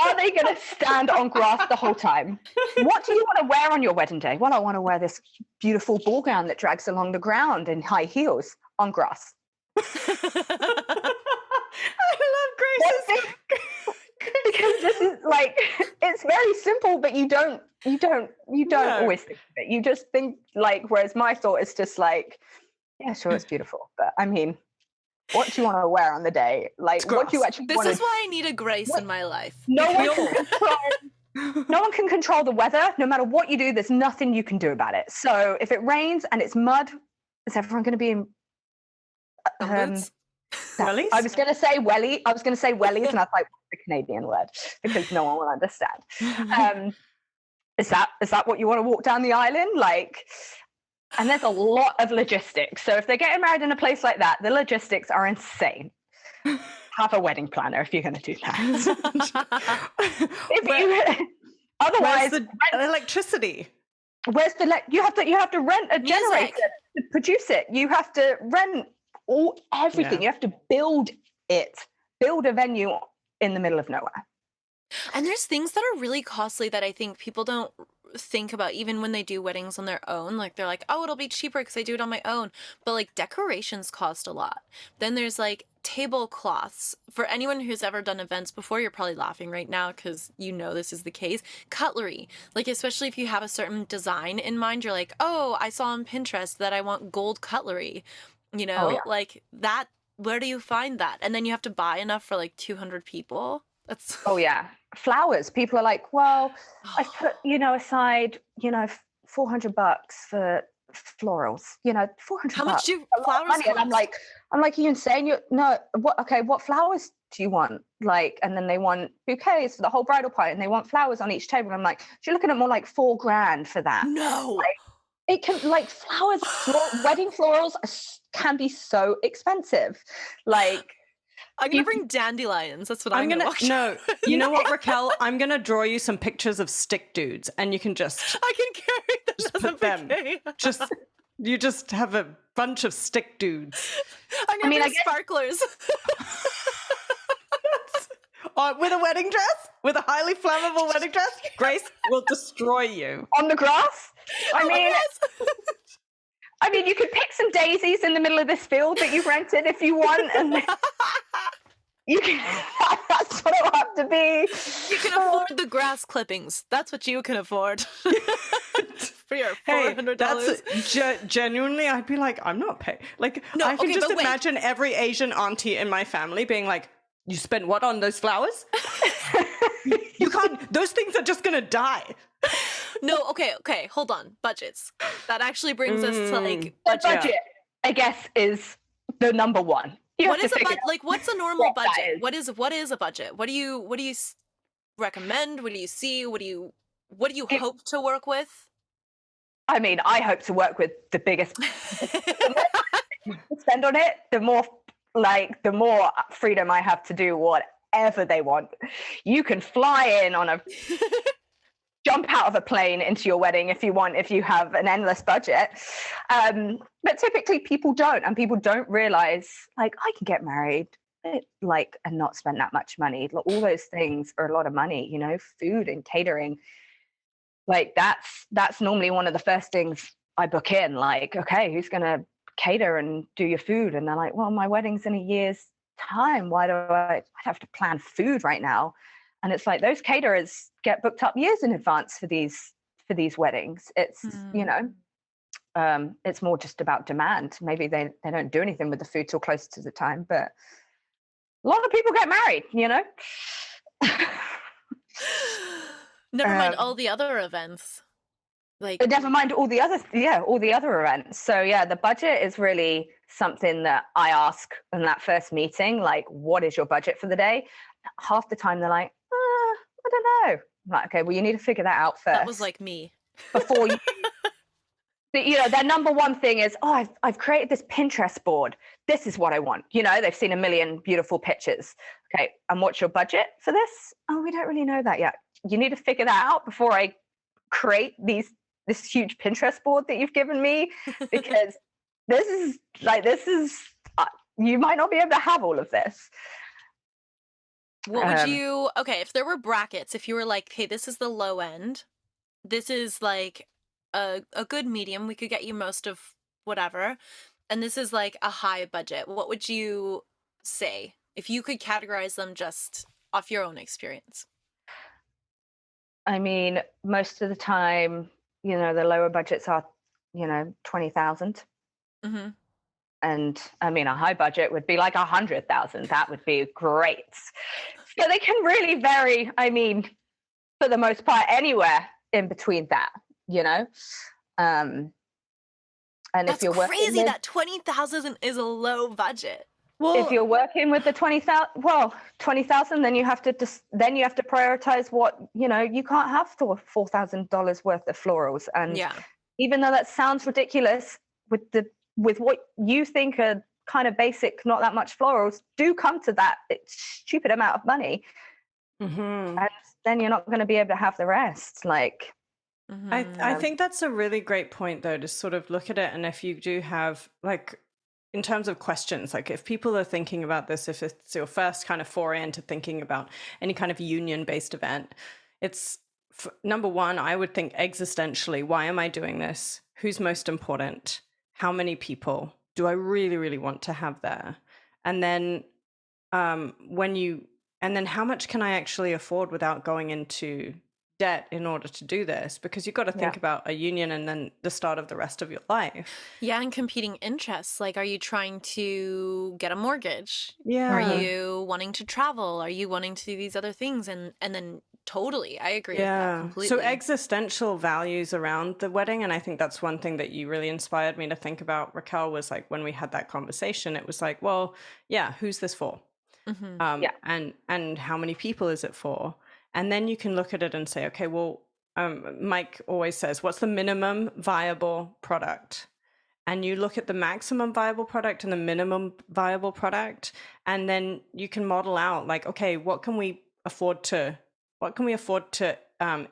Are they going to stand on grass the whole time? What do you want to wear on your wedding day? Well, I want to wear this beautiful ball gown that drags along the ground in high heels on grass. I love Grace's. Because this this is like, it's very simple, but you don't always think of it. You just think like, whereas my thought is just like, yeah, sure, it's beautiful, but I mean, what do you want to wear on the day? Like, what do you actually want? This is why I need a Grace in my life. No one can control the weather. No matter what you do, there's nothing you can do about it. So if it rains and it's mud, is everyone going to be in Wellies? I was going to say wellies, and I was like, what's the Canadian word? Because no one will understand. Is that what you want to walk down the island? Like, and there's a lot of logistics. So if they're getting married in a place like that, the logistics are insane. Have a wedding planner if you're going to do that. Otherwise, where's the electricity? Where's the you have to rent a generator to produce it. You have to rent everything. You have to build a venue in the middle of nowhere. And there's things that are really costly that I think people don't think about, even when they do weddings on their own. Like, they're like, oh, it'll be cheaper because I do it on my own. But like, decorations cost a lot. Then there's like tablecloths. For anyone who's ever done events before, you're probably laughing right now because you know this is the case. Cutlery, like, especially if you have a certain design in mind, you're like, oh, I saw on Pinterest that I want gold cutlery, like that. Where do you find that? And then you have to buy enough for like 200 people. That's flowers. People are like, well, I've put aside $400 for florals. $400. How much do flowers cost? And I'm like, are you insane? What flowers do you want? Like, and then they want bouquets for the whole bridal party, and they want flowers on each table. I'm like, you're looking at more like $4,000 for that. No. Like, it can, like, flowers, wedding florals can be so expensive. Like, I'm going to bring dandelions. That's what I'm going to No, you know what, Raquel? I'm going to draw you some pictures of stick dudes, and you can just... I can carry them. Just put them. You just have a bunch of stick dudes. I'm going to bring sparklers. With a wedding dress? With a highly flammable wedding dress? Grace will destroy you. On the grass? I mean, you could pick some daisies in the middle of this field that you've rented if you want, and you can. That's what it'll have to be. You can afford the grass clippings. That's what you can afford. For your $400. That's genuinely, I'd be like, I'm not paying. Like, no, I can just imagine every Asian auntie in my family being like, you spent what on those flowers? You can't. Those things are just gonna die. No, okay, hold on. Budgets. That actually brings us to like budget. I guess is the number one. What is a budget? Like, what's a normal budget? What is a budget? What do you recommend? What do you see? What do you hope to work with? I mean, I hope to work with the biggest. Spend on it, the more freedom I have to do whatever they want. You can fly in on a jump out of a plane into your wedding if you want, if you have an endless budget. But typically people don't, and people don't realize, like, I can get married and not spend that much money. All those things are a lot of money, food and catering. Like, that's normally one of the first things I book in. Like, okay, who's going to cater and do your food? And they're like, well, my wedding's in a year's time. Why do I'd have to plan food right now? And it's like, those caterers get booked up years in advance for these weddings. It's it's more just about demand. Maybe they don't do anything with the food till close to the time, but a lot of people get married, Never mind all the other events. Never mind all the other events. So the budget is really something that I ask in that first meeting, like, what is your budget for the day? Half the time they're like, I don't know. I'm like, okay, well, you need to figure that out first. That was like me. Before you their number one thing is, I've created this Pinterest board. This is what I want. They've seen a million beautiful pictures. Okay, and what's your budget for this? Oh, we don't really know that yet. You need to figure that out before I create this huge Pinterest board that you've given me, because this is you might not be able to have all of this. What would you, if there were brackets, if you were like, hey, this is the low end, this is like a good medium, we could get you most of whatever, and this is like a high budget, what would you say if you could categorize them just off your own experience? I mean, most of the time, the lower budgets are, 20,000. Mm-hmm. And I mean, a high budget would be like 100,000. That would be great. So they can really vary. I mean, for the most part, anywhere in between that, And That's if you're crazy working that 20,000 is a low budget. if you're working with the 20,000, then you have to prioritize what, you can't have $4,000 worth of florals. And even though that sounds ridiculous, with what you think are kind of basic, not that much florals do come to that stupid amount of money. Mm-hmm. And then you're not going to be able to have the rest. Like, I think that's a really great point, though, to sort of look at it. And if you do have, like, in terms of questions, like if people are thinking about this, if it's your first kind of foray into thinking about any kind of union-based event, it's number one, I would think existentially, why am I doing this? Who's most important? How many people do I really, really want to have there? And then and then how much can I actually afford without going into debt in order to do this? Because you've got to think about a union and then the start of the rest of your life. Yeah, and competing interests. Like, are you trying to get a mortgage? Yeah. Are you wanting to travel? Are you wanting to do these other things? And then totally, I agree with that completely. So existential values around the wedding, and I think that's one thing that you really inspired me to think about, Raquel, was like when we had that conversation, it was like, well, yeah, who's this for? Mm-hmm. And how many people is it for? And then you can look at it and say, okay, well, Mike always says, what's the minimum viable product? And you look at the maximum viable product and the minimum viable product, and then you can model out like, okay, what can we afford to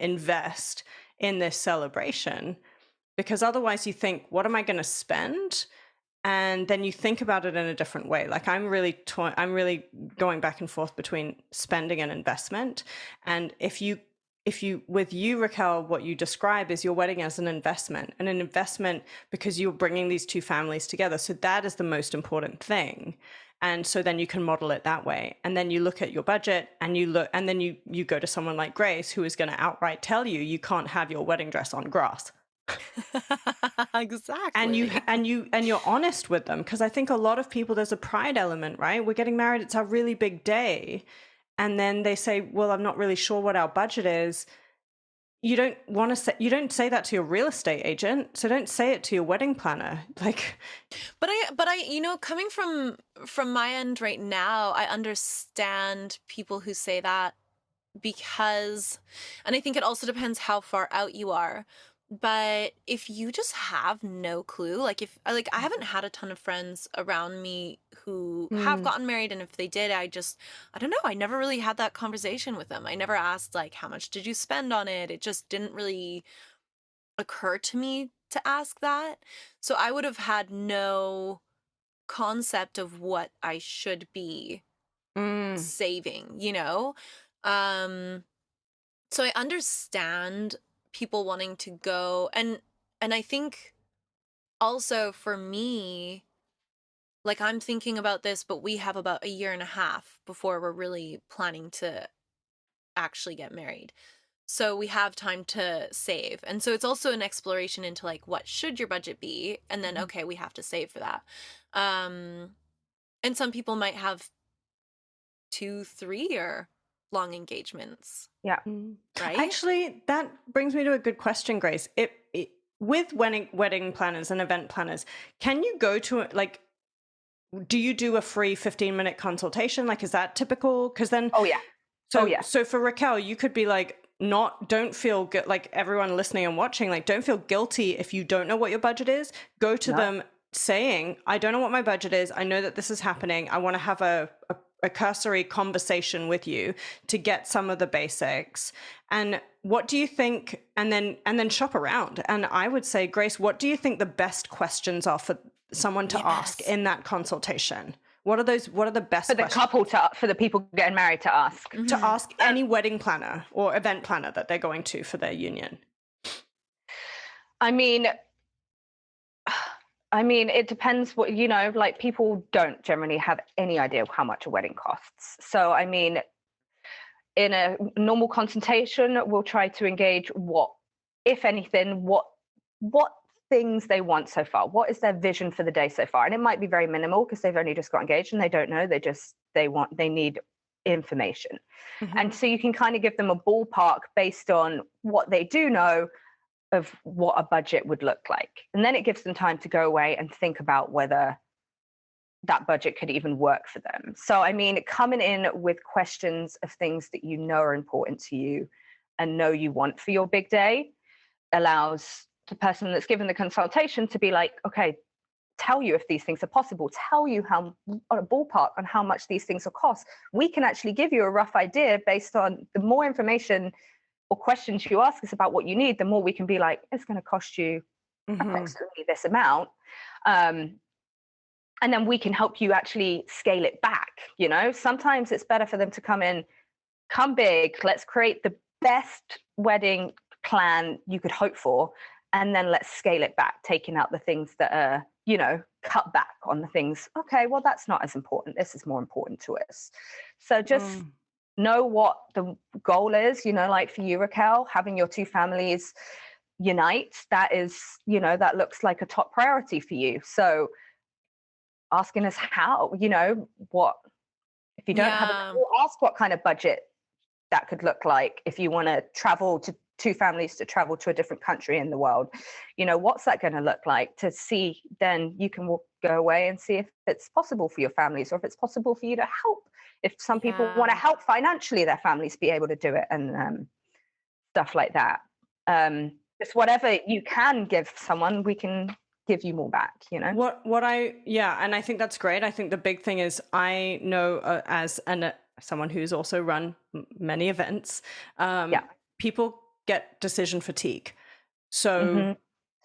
invest in this celebration? Because otherwise you think, what am I going to spend? And then you think about it in a different way. Like I'm really going back and forth between spending and investment. And if you, with you, Raquel, what you describe is your wedding as an investment because you're bringing these two families together. So that is the most important thing. And so then you can model it that way. And then you look at your budget and then you go to someone like Grace, who is going to outright tell you can't have your wedding dress on grass. Exactly. And you're honest with them, because I think a lot of people, there's a pride element, right? We're getting married, it's our really big day, and then they say, well, I'm not really sure what our budget is. You don't say that to your real estate agent, so don't say it to your wedding planner. Like, but I coming from my end right now, I understand people who say that, because, and I think it also depends how far out you are. But if you just have no clue, like I haven't had a ton of friends around me who have gotten married, and if they did, I don't know, I never really had that conversation with them. I never asked like, how much did you spend on it? It just didn't really occur to me to ask that. So I would have had no concept of what I should be saving, so I understand people wanting to go, and I think also for me, like I'm thinking about this, but we have about a year and a half before we're really planning to actually get married. So we have time to save. And so it's also an exploration into like, what should your budget be? And then, okay, we have to save for that. And some people might have 2, 3 or long engagements. Yeah. Right? Actually, that brings me to a good question, Grace. With wedding planners and event planners, can you go to like, do you do a free 15-minute consultation? Like, is that typical? Because then, So for Raquel, you could be like, don't feel good. Like everyone listening and watching, like, don't feel guilty if you don't know what your budget is. Go to them saying, I don't know what my budget is. I know that this is happening. I want to have a cursory conversation with you to get some of the basics. And what do you think? And then shop around. And I would say, Grace, what do you think the best questions are for someone to ask in that consultation? What are the best for the questions? couple for the people getting married to ask? To ask any wedding planner or event planner that they're going to for their union. I mean, it depends what, like people don't generally have any idea how much a wedding costs. So, I mean, in a normal consultation, we'll try to engage what, if anything, what things they want so far. What is their vision for the day so far? And it might be very minimal because they've only just got engaged and they don't know. They need information. Mm-hmm. And so you can kind of give them a ballpark based on what they do know of what a budget would look like. And then it gives them time to go away and think about whether that budget could even work for them. So, I mean, coming in with questions of things that you know are important to you and know you want for your big day allows the person that's given the consultation to be like, okay, tell you if these things are possible, tell you how, on a ballpark on how much these things will cost. We can actually give you a rough idea based on the more information or questions you ask us about what you need, the more we can be like, it's going to cost you approximately this amount. And then we can help you actually scale it back. You know, sometimes it's better for them to come big, let's create the best wedding plan you could hope for, and then let's scale it back, taking out the things that are, you know, cut back on the things. Okay, well, that's not as important. This is more important to us. So just know what the goal is, you know, like for you, Raquel, having your two families unite, that is, you know, that looks like a top priority for you. So asking us how, you know, what, if you don't have a goal, ask what kind of budget that could look like if you want to travel to two families to travel to a different country in the world. You know, what's that going to look like, to see, then you can go away and see if it's possible for your families, or if it's possible for you to help. If some people want to help financially their families be able to do it, and stuff like that. Just whatever you can give someone, we can give you more back, you know? And I think that's great. I think the big thing is, I know as someone who's also run many events, people get decision fatigue. So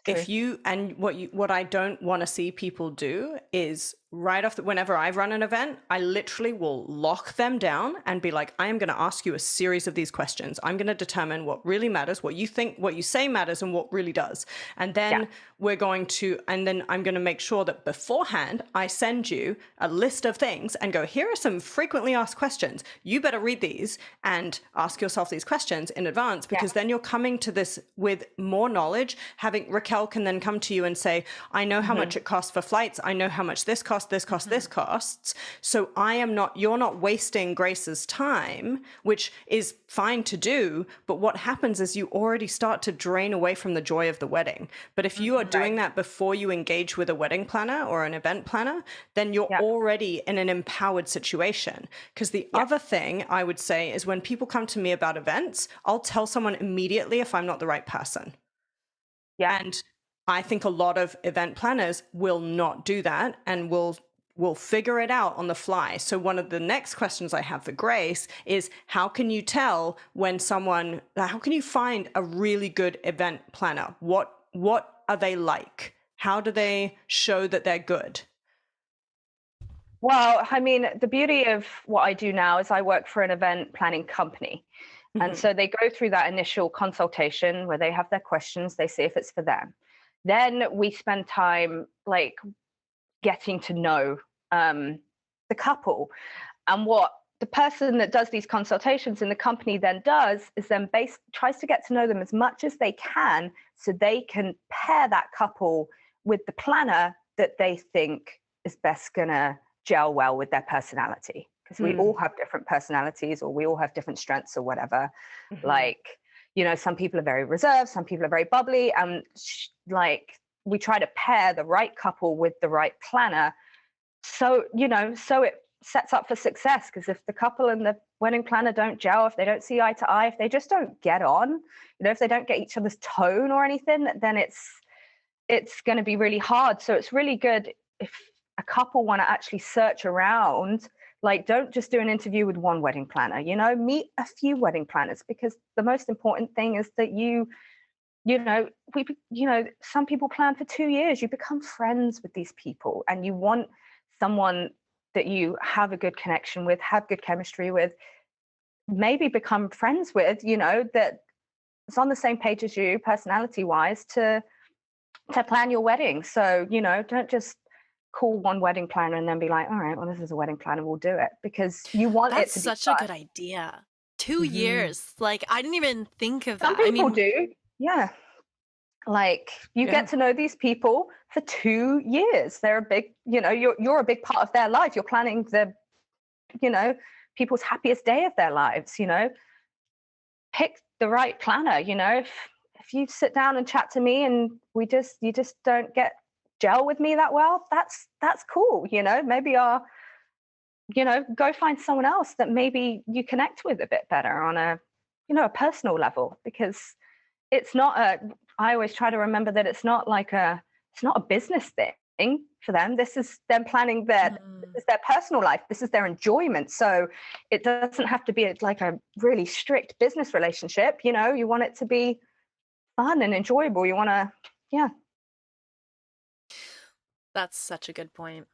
if you, and what I don't want to see people do is right off whenever I run an event, I literally will lock them down and be like, I am going to ask you a series of these questions. I'm going to determine what really matters, what you think, what you say matters, and what really does. And then I'm going to make sure that beforehand I send you a list of things and go, here are some frequently asked questions. You better read these and ask yourself these questions in advance, because then you're coming to this with more knowledge. Raquel can then come to you and say, I know how much it costs for flights. I know how much this costs, this costs. So you're not wasting Grace's time, which is fine to do. But what happens is you already start to drain away from the joy of the wedding. But if you are doing that before you engage with a wedding planner or an event planner, then you're already in an empowered situation. Because the other thing I would say is, when people come to me about events, I'll tell someone immediately if I'm not the right person. Yeah. And I think a lot of event planners will not do that and will figure it out on the fly. So one of the next questions I have for Grace is, how can you tell how can you find a really good event planner? What are they like? How do they show that they're good? Well, I mean, the beauty of what I do now is I work for an event planning company. And so they go through that initial consultation where they have their questions, they see if it's for them. Then we spend time like getting to know the couple. And what the person that does these consultations in the company then does is then tries to get to know them as much as they can, so they can pair that couple with the planner that they think is best gonna gel well with their personality. Because we all have different personalities, or we all have different strengths or whatever. Like, you know, some people are very reserved, some people are very bubbly, and like we try to pair the right couple with the right planner. So, you know, so it sets up for success. Because if the couple and the wedding planner don't gel, if they don't see eye to eye, if they just don't get on, you know, if they don't get each other's tone or anything, then it's going to be really hard. So it's really good if a couple want to actually search around. Like, don't just do an interview with one wedding planner, you know, meet a few wedding planners, because the most important thing is that some people plan for 2 years. You become friends with these people, and you want someone that you have a good connection with, have good chemistry with, maybe become friends with, you know, that is on the same page as you personality wise to plan your wedding. So, you know, don't just call one wedding planner and then be like, all right, well, this is a wedding planner, we'll do it, because you want That's it to be such fun. a good idea. 2 years. Like, I didn't even think of Some that. people do. Yeah. Like, you get to know these people for 2 years. They're a big, you're a big part of their life. You're planning people's happiest day of their lives, pick the right planner. If you sit down and chat to me and you just don't gel with me that well, that's cool. Maybe go find someone else that maybe you connect with a bit better on a personal level, because it's not I always try to remember that it's not a business thing for them. This is them planning this is their personal life. This is their enjoyment. So it doesn't have to be like a really strict business relationship. You want it to be fun and enjoyable. You want to, That's such a good point.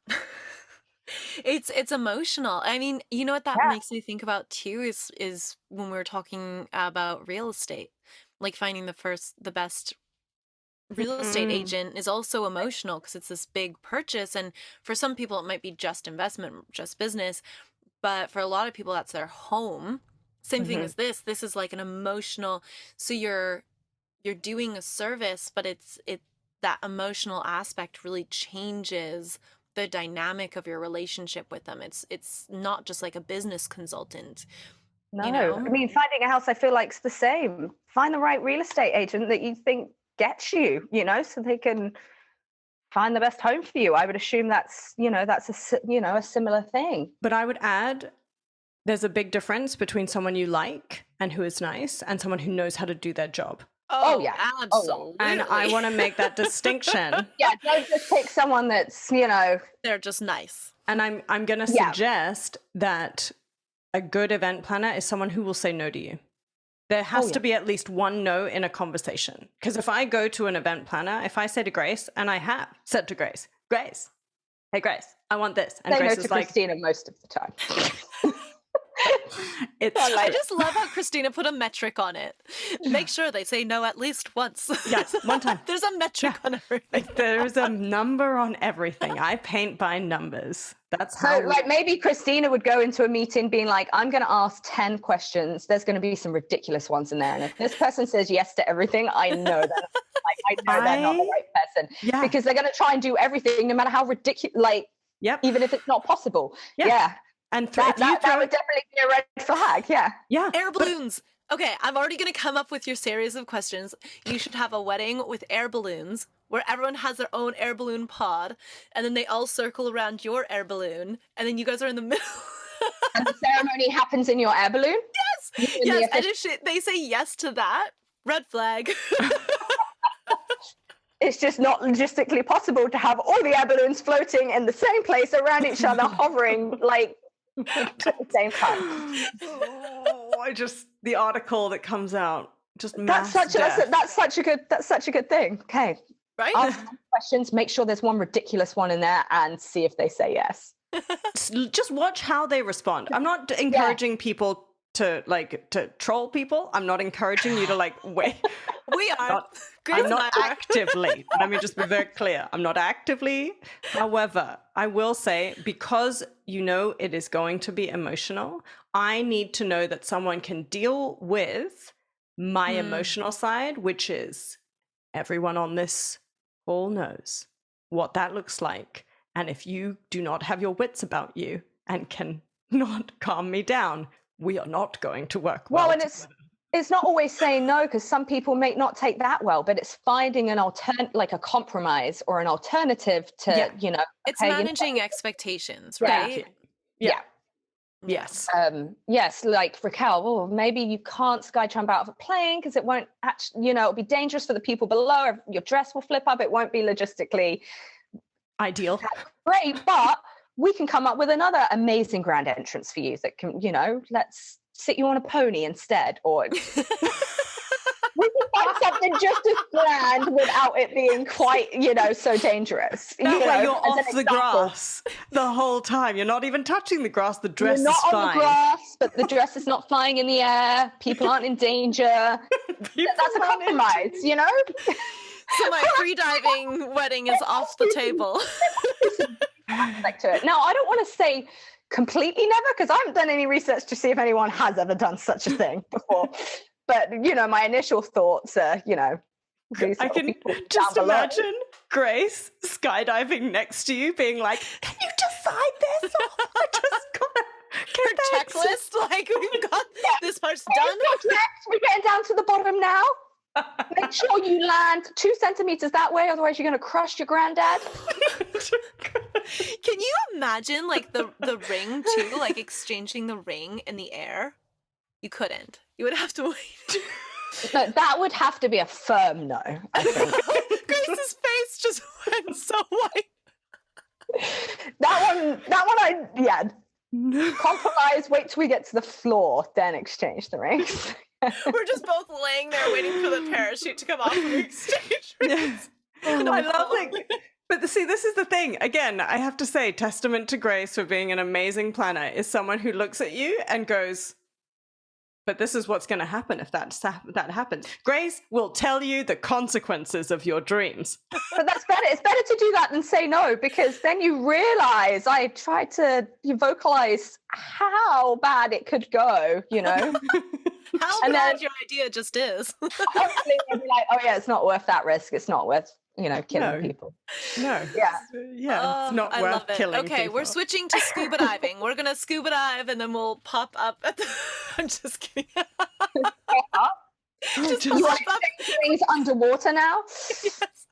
It's emotional. I mean, you know what that makes me think about too is when we were talking about real estate, like finding the best real estate agent is also emotional because it's this big purchase. And for some people, it might be just investment, just business. But for a lot of people, that's their home. Same thing as this. This is like an emotional. So you're doing a service, but it's that emotional aspect really changes the dynamic of your relationship with them. It's not just like a business consultant. No, I mean, finding a house, I feel like it's the same. Find the right real estate agent that you think gets you, so they can find the best home for you. I would assume that's a similar thing. But I would add, there's a big difference between someone you like and who is nice and someone who knows how to do their job. Oh yeah, absolutely. And I want to make that distinction. Yeah, don't just pick someone that's, they're just nice. And I'm going to suggest that a good event planner is someone who will say no to you. There has to be at least one no in a conversation. Because if I go to an event planner, if I say to Grace, and I have said to Grace, hey Grace, I want this. And they Grace know is to like, Christina most of the time. I just love how Christina put a metric on it. Make sure they say no at least once. Yes, one time. There's a metric on everything. There's a number on everything. I paint by numbers. That's how. So, maybe Christina would go into a meeting being like, I'm going to ask 10 questions. There's going to be some ridiculous ones in there. And if this person says yes to everything, I know that they're not the right person. Yeah. Because they're going to try and do everything, no matter how ridiculous, even if it's not possible. Yeah. And that would definitely be a red flag. Yeah. Air balloons. Okay, I'm already going to come up with your series of questions. You should have a wedding with air balloons where everyone has their own air balloon pod, and then they all circle around your air balloon, and then you guys are in the middle. And the ceremony happens in your air balloon? Yes. Yes. And if they say yes to that, red flag. It's just not logistically possible to have all the air balloons floating in the same place around each other, hovering at the same time. The article that comes out, that's such a good thing. Okay, right? Ask questions, make sure there's one ridiculous one in there, and see if they say yes. Just watch how they respond. I'm not encouraging people to troll people. I'm not encouraging you to wait. We are. I'm not actively. Let me just be very clear. I'm not actively. However, I will say, because it is going to be emotional, I need to know that someone can deal with my emotional side, which is everyone on this call knows what that looks like. And if you do not have your wits about you and can not calm me down, we are not going to work well. Well, and it's not always saying no, because some people may not take that well, but it's finding an a compromise or an alternative to, It's managing expectations, right? Yeah. Yes. Yes, like Raquel, maybe you can't sky jump out of a plane because it won't actually, it'll be dangerous for the people below. Your dress will flip up. It won't be logistically ideal. Great, but we can come up with another amazing grand entrance for you that can, let's sit you on a pony instead, or we can find something just as grand without it being quite, so dangerous. That way you're off the grass the whole time. You're not even touching the grass. The dress is fine. You're not on the grass, but the dress is not flying in the air. People aren't in danger. That's a compromise, So my free-diving wedding is off the table. Aspect to it. Now, I don't want to say, completely never, because I haven't done any research to see if anyone has ever done such a thing before. But, my initial thoughts are, these I little can people just down below. imagine Grace skydiving next to you being like, can you decide this? I just gotta Her get that checklist, like, we've got this part's done. We're getting down to the bottom now. Make sure you land 2 centimeters that way, otherwise you're going to crush your granddad. Can you imagine, like, the ring too, like exchanging the ring in the air? You couldn't. You would have to wait. No, that would have to be a firm no, I think. Grace's face just went so white. That one, compromise, wait till we get to the floor, then exchange the rings. We're just both laying there waiting for the parachute to come off and we exchange rings. I love it. But see, this is the thing. Again, I have to say, testament to Grace for being an amazing planner is someone who looks at you and goes, but this is what's going to happen if that happens. Grace will tell you the consequences of your dreams. But that's better. It's better to do that than say no, because then you realize I tried to vocalize how bad it could go, How and bad then, your idea just is. hopefully you'll be like, oh yeah, it's not worth that risk. It's not worth, killing people. No. Yeah. It's not I worth love it. killing Okay, people. we're switching to scuba diving. We're going to scuba dive and then we'll pop up at the... I'm just kidding. Just You pop want up. things underwater now? Yes.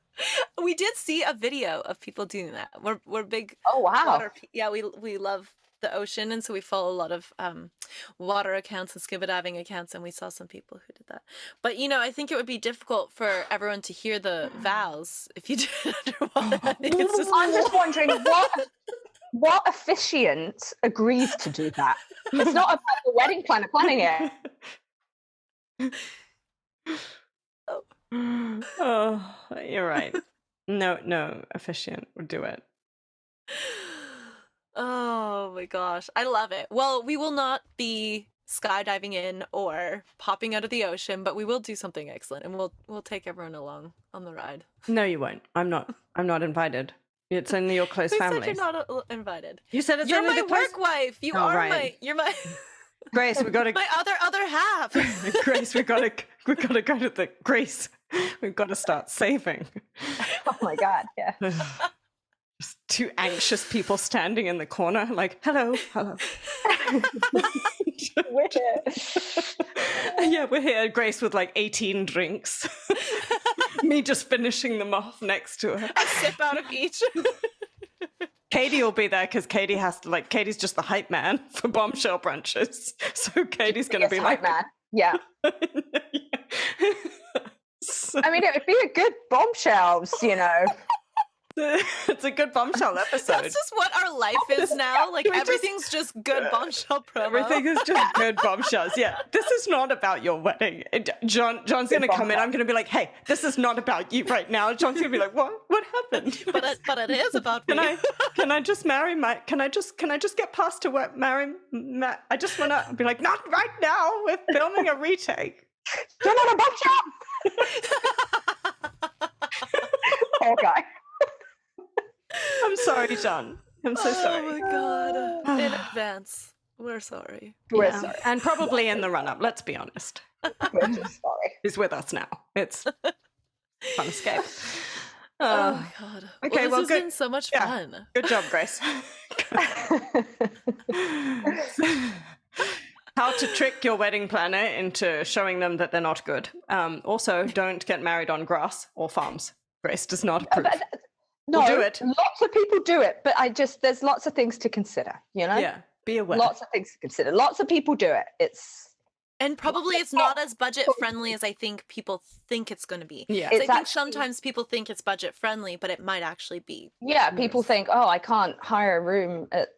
We did see a video of people doing that. We're big Oh wow. water. Yeah, we love the ocean, and so we follow a lot of water accounts and scuba diving accounts, and we saw some people who did that. But I think it would be difficult for everyone to hear the vowels if you did it underwater. I think it's just... I'm just wondering what officiant agrees to do that. It's not about the wedding planner planning it. Oh, you're right. No, officiant would do it. Oh my gosh, I love it. Well, we will not be skydiving in or popping out of the ocean, but we will do something excellent, and we'll take everyone along on the ride. No, you won't. I'm not invited. It's only your close Who family. said you're not invited? You said it's You're only my the close... work wife. You Oh, are right. you're my Grace, we got to my other half. Grace, we got to go to the Grace. We've got to start saving. Oh my god, yeah. Just 2 anxious people standing in the corner, like, hello. We're here. Yeah, we're here. Grace with like 18 drinks. Me just finishing them off next to her. A sip out of each. Katie will be there because Katie has to, Katie's just the hype man for bombshell brunches. So Katie's going to be like, man. Yeah. So, I mean, it would be a good bombshells, it's a good bombshell episode. That's just what our life is now. Like, everything's just good bombshell promo. Everything is just good bombshells. Yeah, this is not about your wedding. John's going to come in. I'm going to be like, hey, this is not about you right now. John's going to be like, what? What happened? But it is about me. Can I just marry my? Can I just get past to work? Marry? I just want to be like, not right now. We're filming a retake. Do you want a bombshell? Poor guy. I'm sorry, John. I'm so sorry. Oh my god. In advance. We're sorry. We're sorry. And probably in the run-up, let's be honest. We're just sorry. He's with us now. It's fun escape. Oh my god. Okay, This has good. been so much Yeah. fun. Good job, Grace. How to trick your wedding planner into showing them that they're not good. Also, don't get married on grass or farms. Grace does not approve. No, We'll do it. Lots of people do it, but there's lots of things to consider, Yeah, be aware. Lots of things to consider. Lots of people do it. And probably it's not as budget friendly as I think people think it's going to be. Yeah. So I It's think actually- sometimes people think it's budget friendly, but it might actually be. Yeah, people think, oh, I can't hire a room at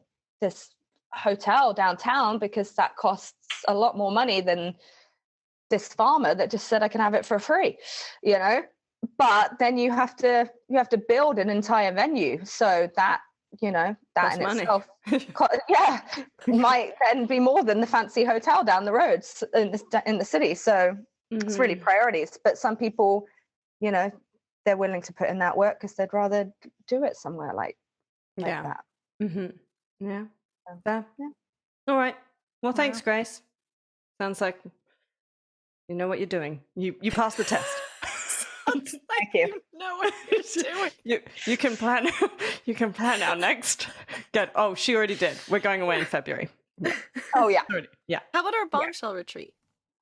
this hotel downtown because that costs a lot more money than this farmer that just said I can have it for free, But then you have to build an entire venue, so that that That's in money. itself, might then be more than the fancy hotel down the road in the city. So it's really priorities. But some people, they're willing to put in that work because they'd rather do it somewhere like Yeah. that. Mm-hmm. Yeah. Fair. Yeah. All right. Well, thanks, Wow. Grace. Sounds like you know what you're doing. You passed the test. Sounds like Thank you. you know what you're doing. You can plan. You can plan our next. Oh, she already did. We're going away in February. Oh yeah. Already. Yeah. How about our bombshell retreat?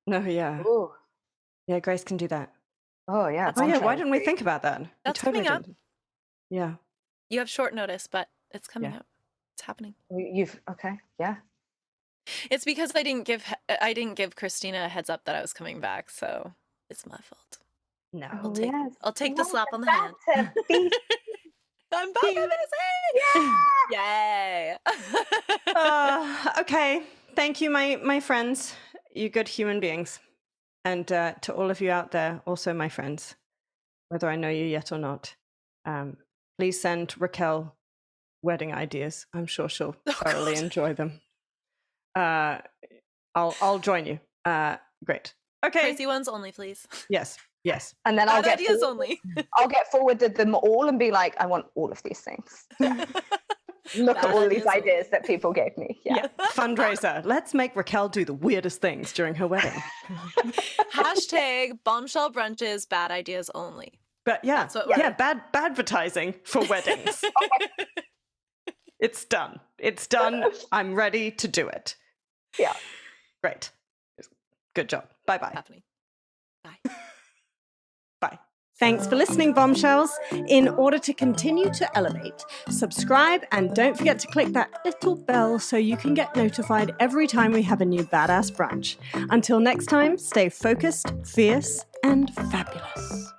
No. Yeah. Ooh. Yeah. Grace can do that. Oh yeah. That's Oh yeah. bombshell Why didn't we retreat. think about that? We That's totally coming up. didn't. Yeah. You have short notice, but it's coming Yeah. up. It's happening. You've okay. Yeah. It's because I didn't give Christina a heads up that I was coming back, so it's my fault. No. Oh, take- yes. I'll take the Welcome slap on the back hand. to be- I'm back. I'm Yay! Okay. Thank you, my friends. You good human beings. And to all of you out there, also my friends, whether I know you yet or not, please send Raquel wedding ideas. I'm sure she'll thoroughly enjoy them. I'll join you. Great. Okay. Crazy ones only, please. Yes. And then I'll Bad get ideas only. I'll get forwarded them all and be like, I want all of these things. Yeah. Look Bad at all these ideas only. ideas that people gave me. Yeah. Fundraiser. Let's make Raquel do the weirdest things during her wedding. Hashtag bombshell brunches, bad ideas only. But yeah, That's what we're- yeah, bad advertising for weddings. It's done. It's done. I'm ready to do it. Yeah. Great. Good job. Bye-bye. Happening. Bye. Bye. Thanks for listening, Bombshells. In order to continue to elevate, subscribe and don't forget to click that little bell so you can get notified every time we have a new badass brunch. Until next time, stay focused, fierce, and fabulous.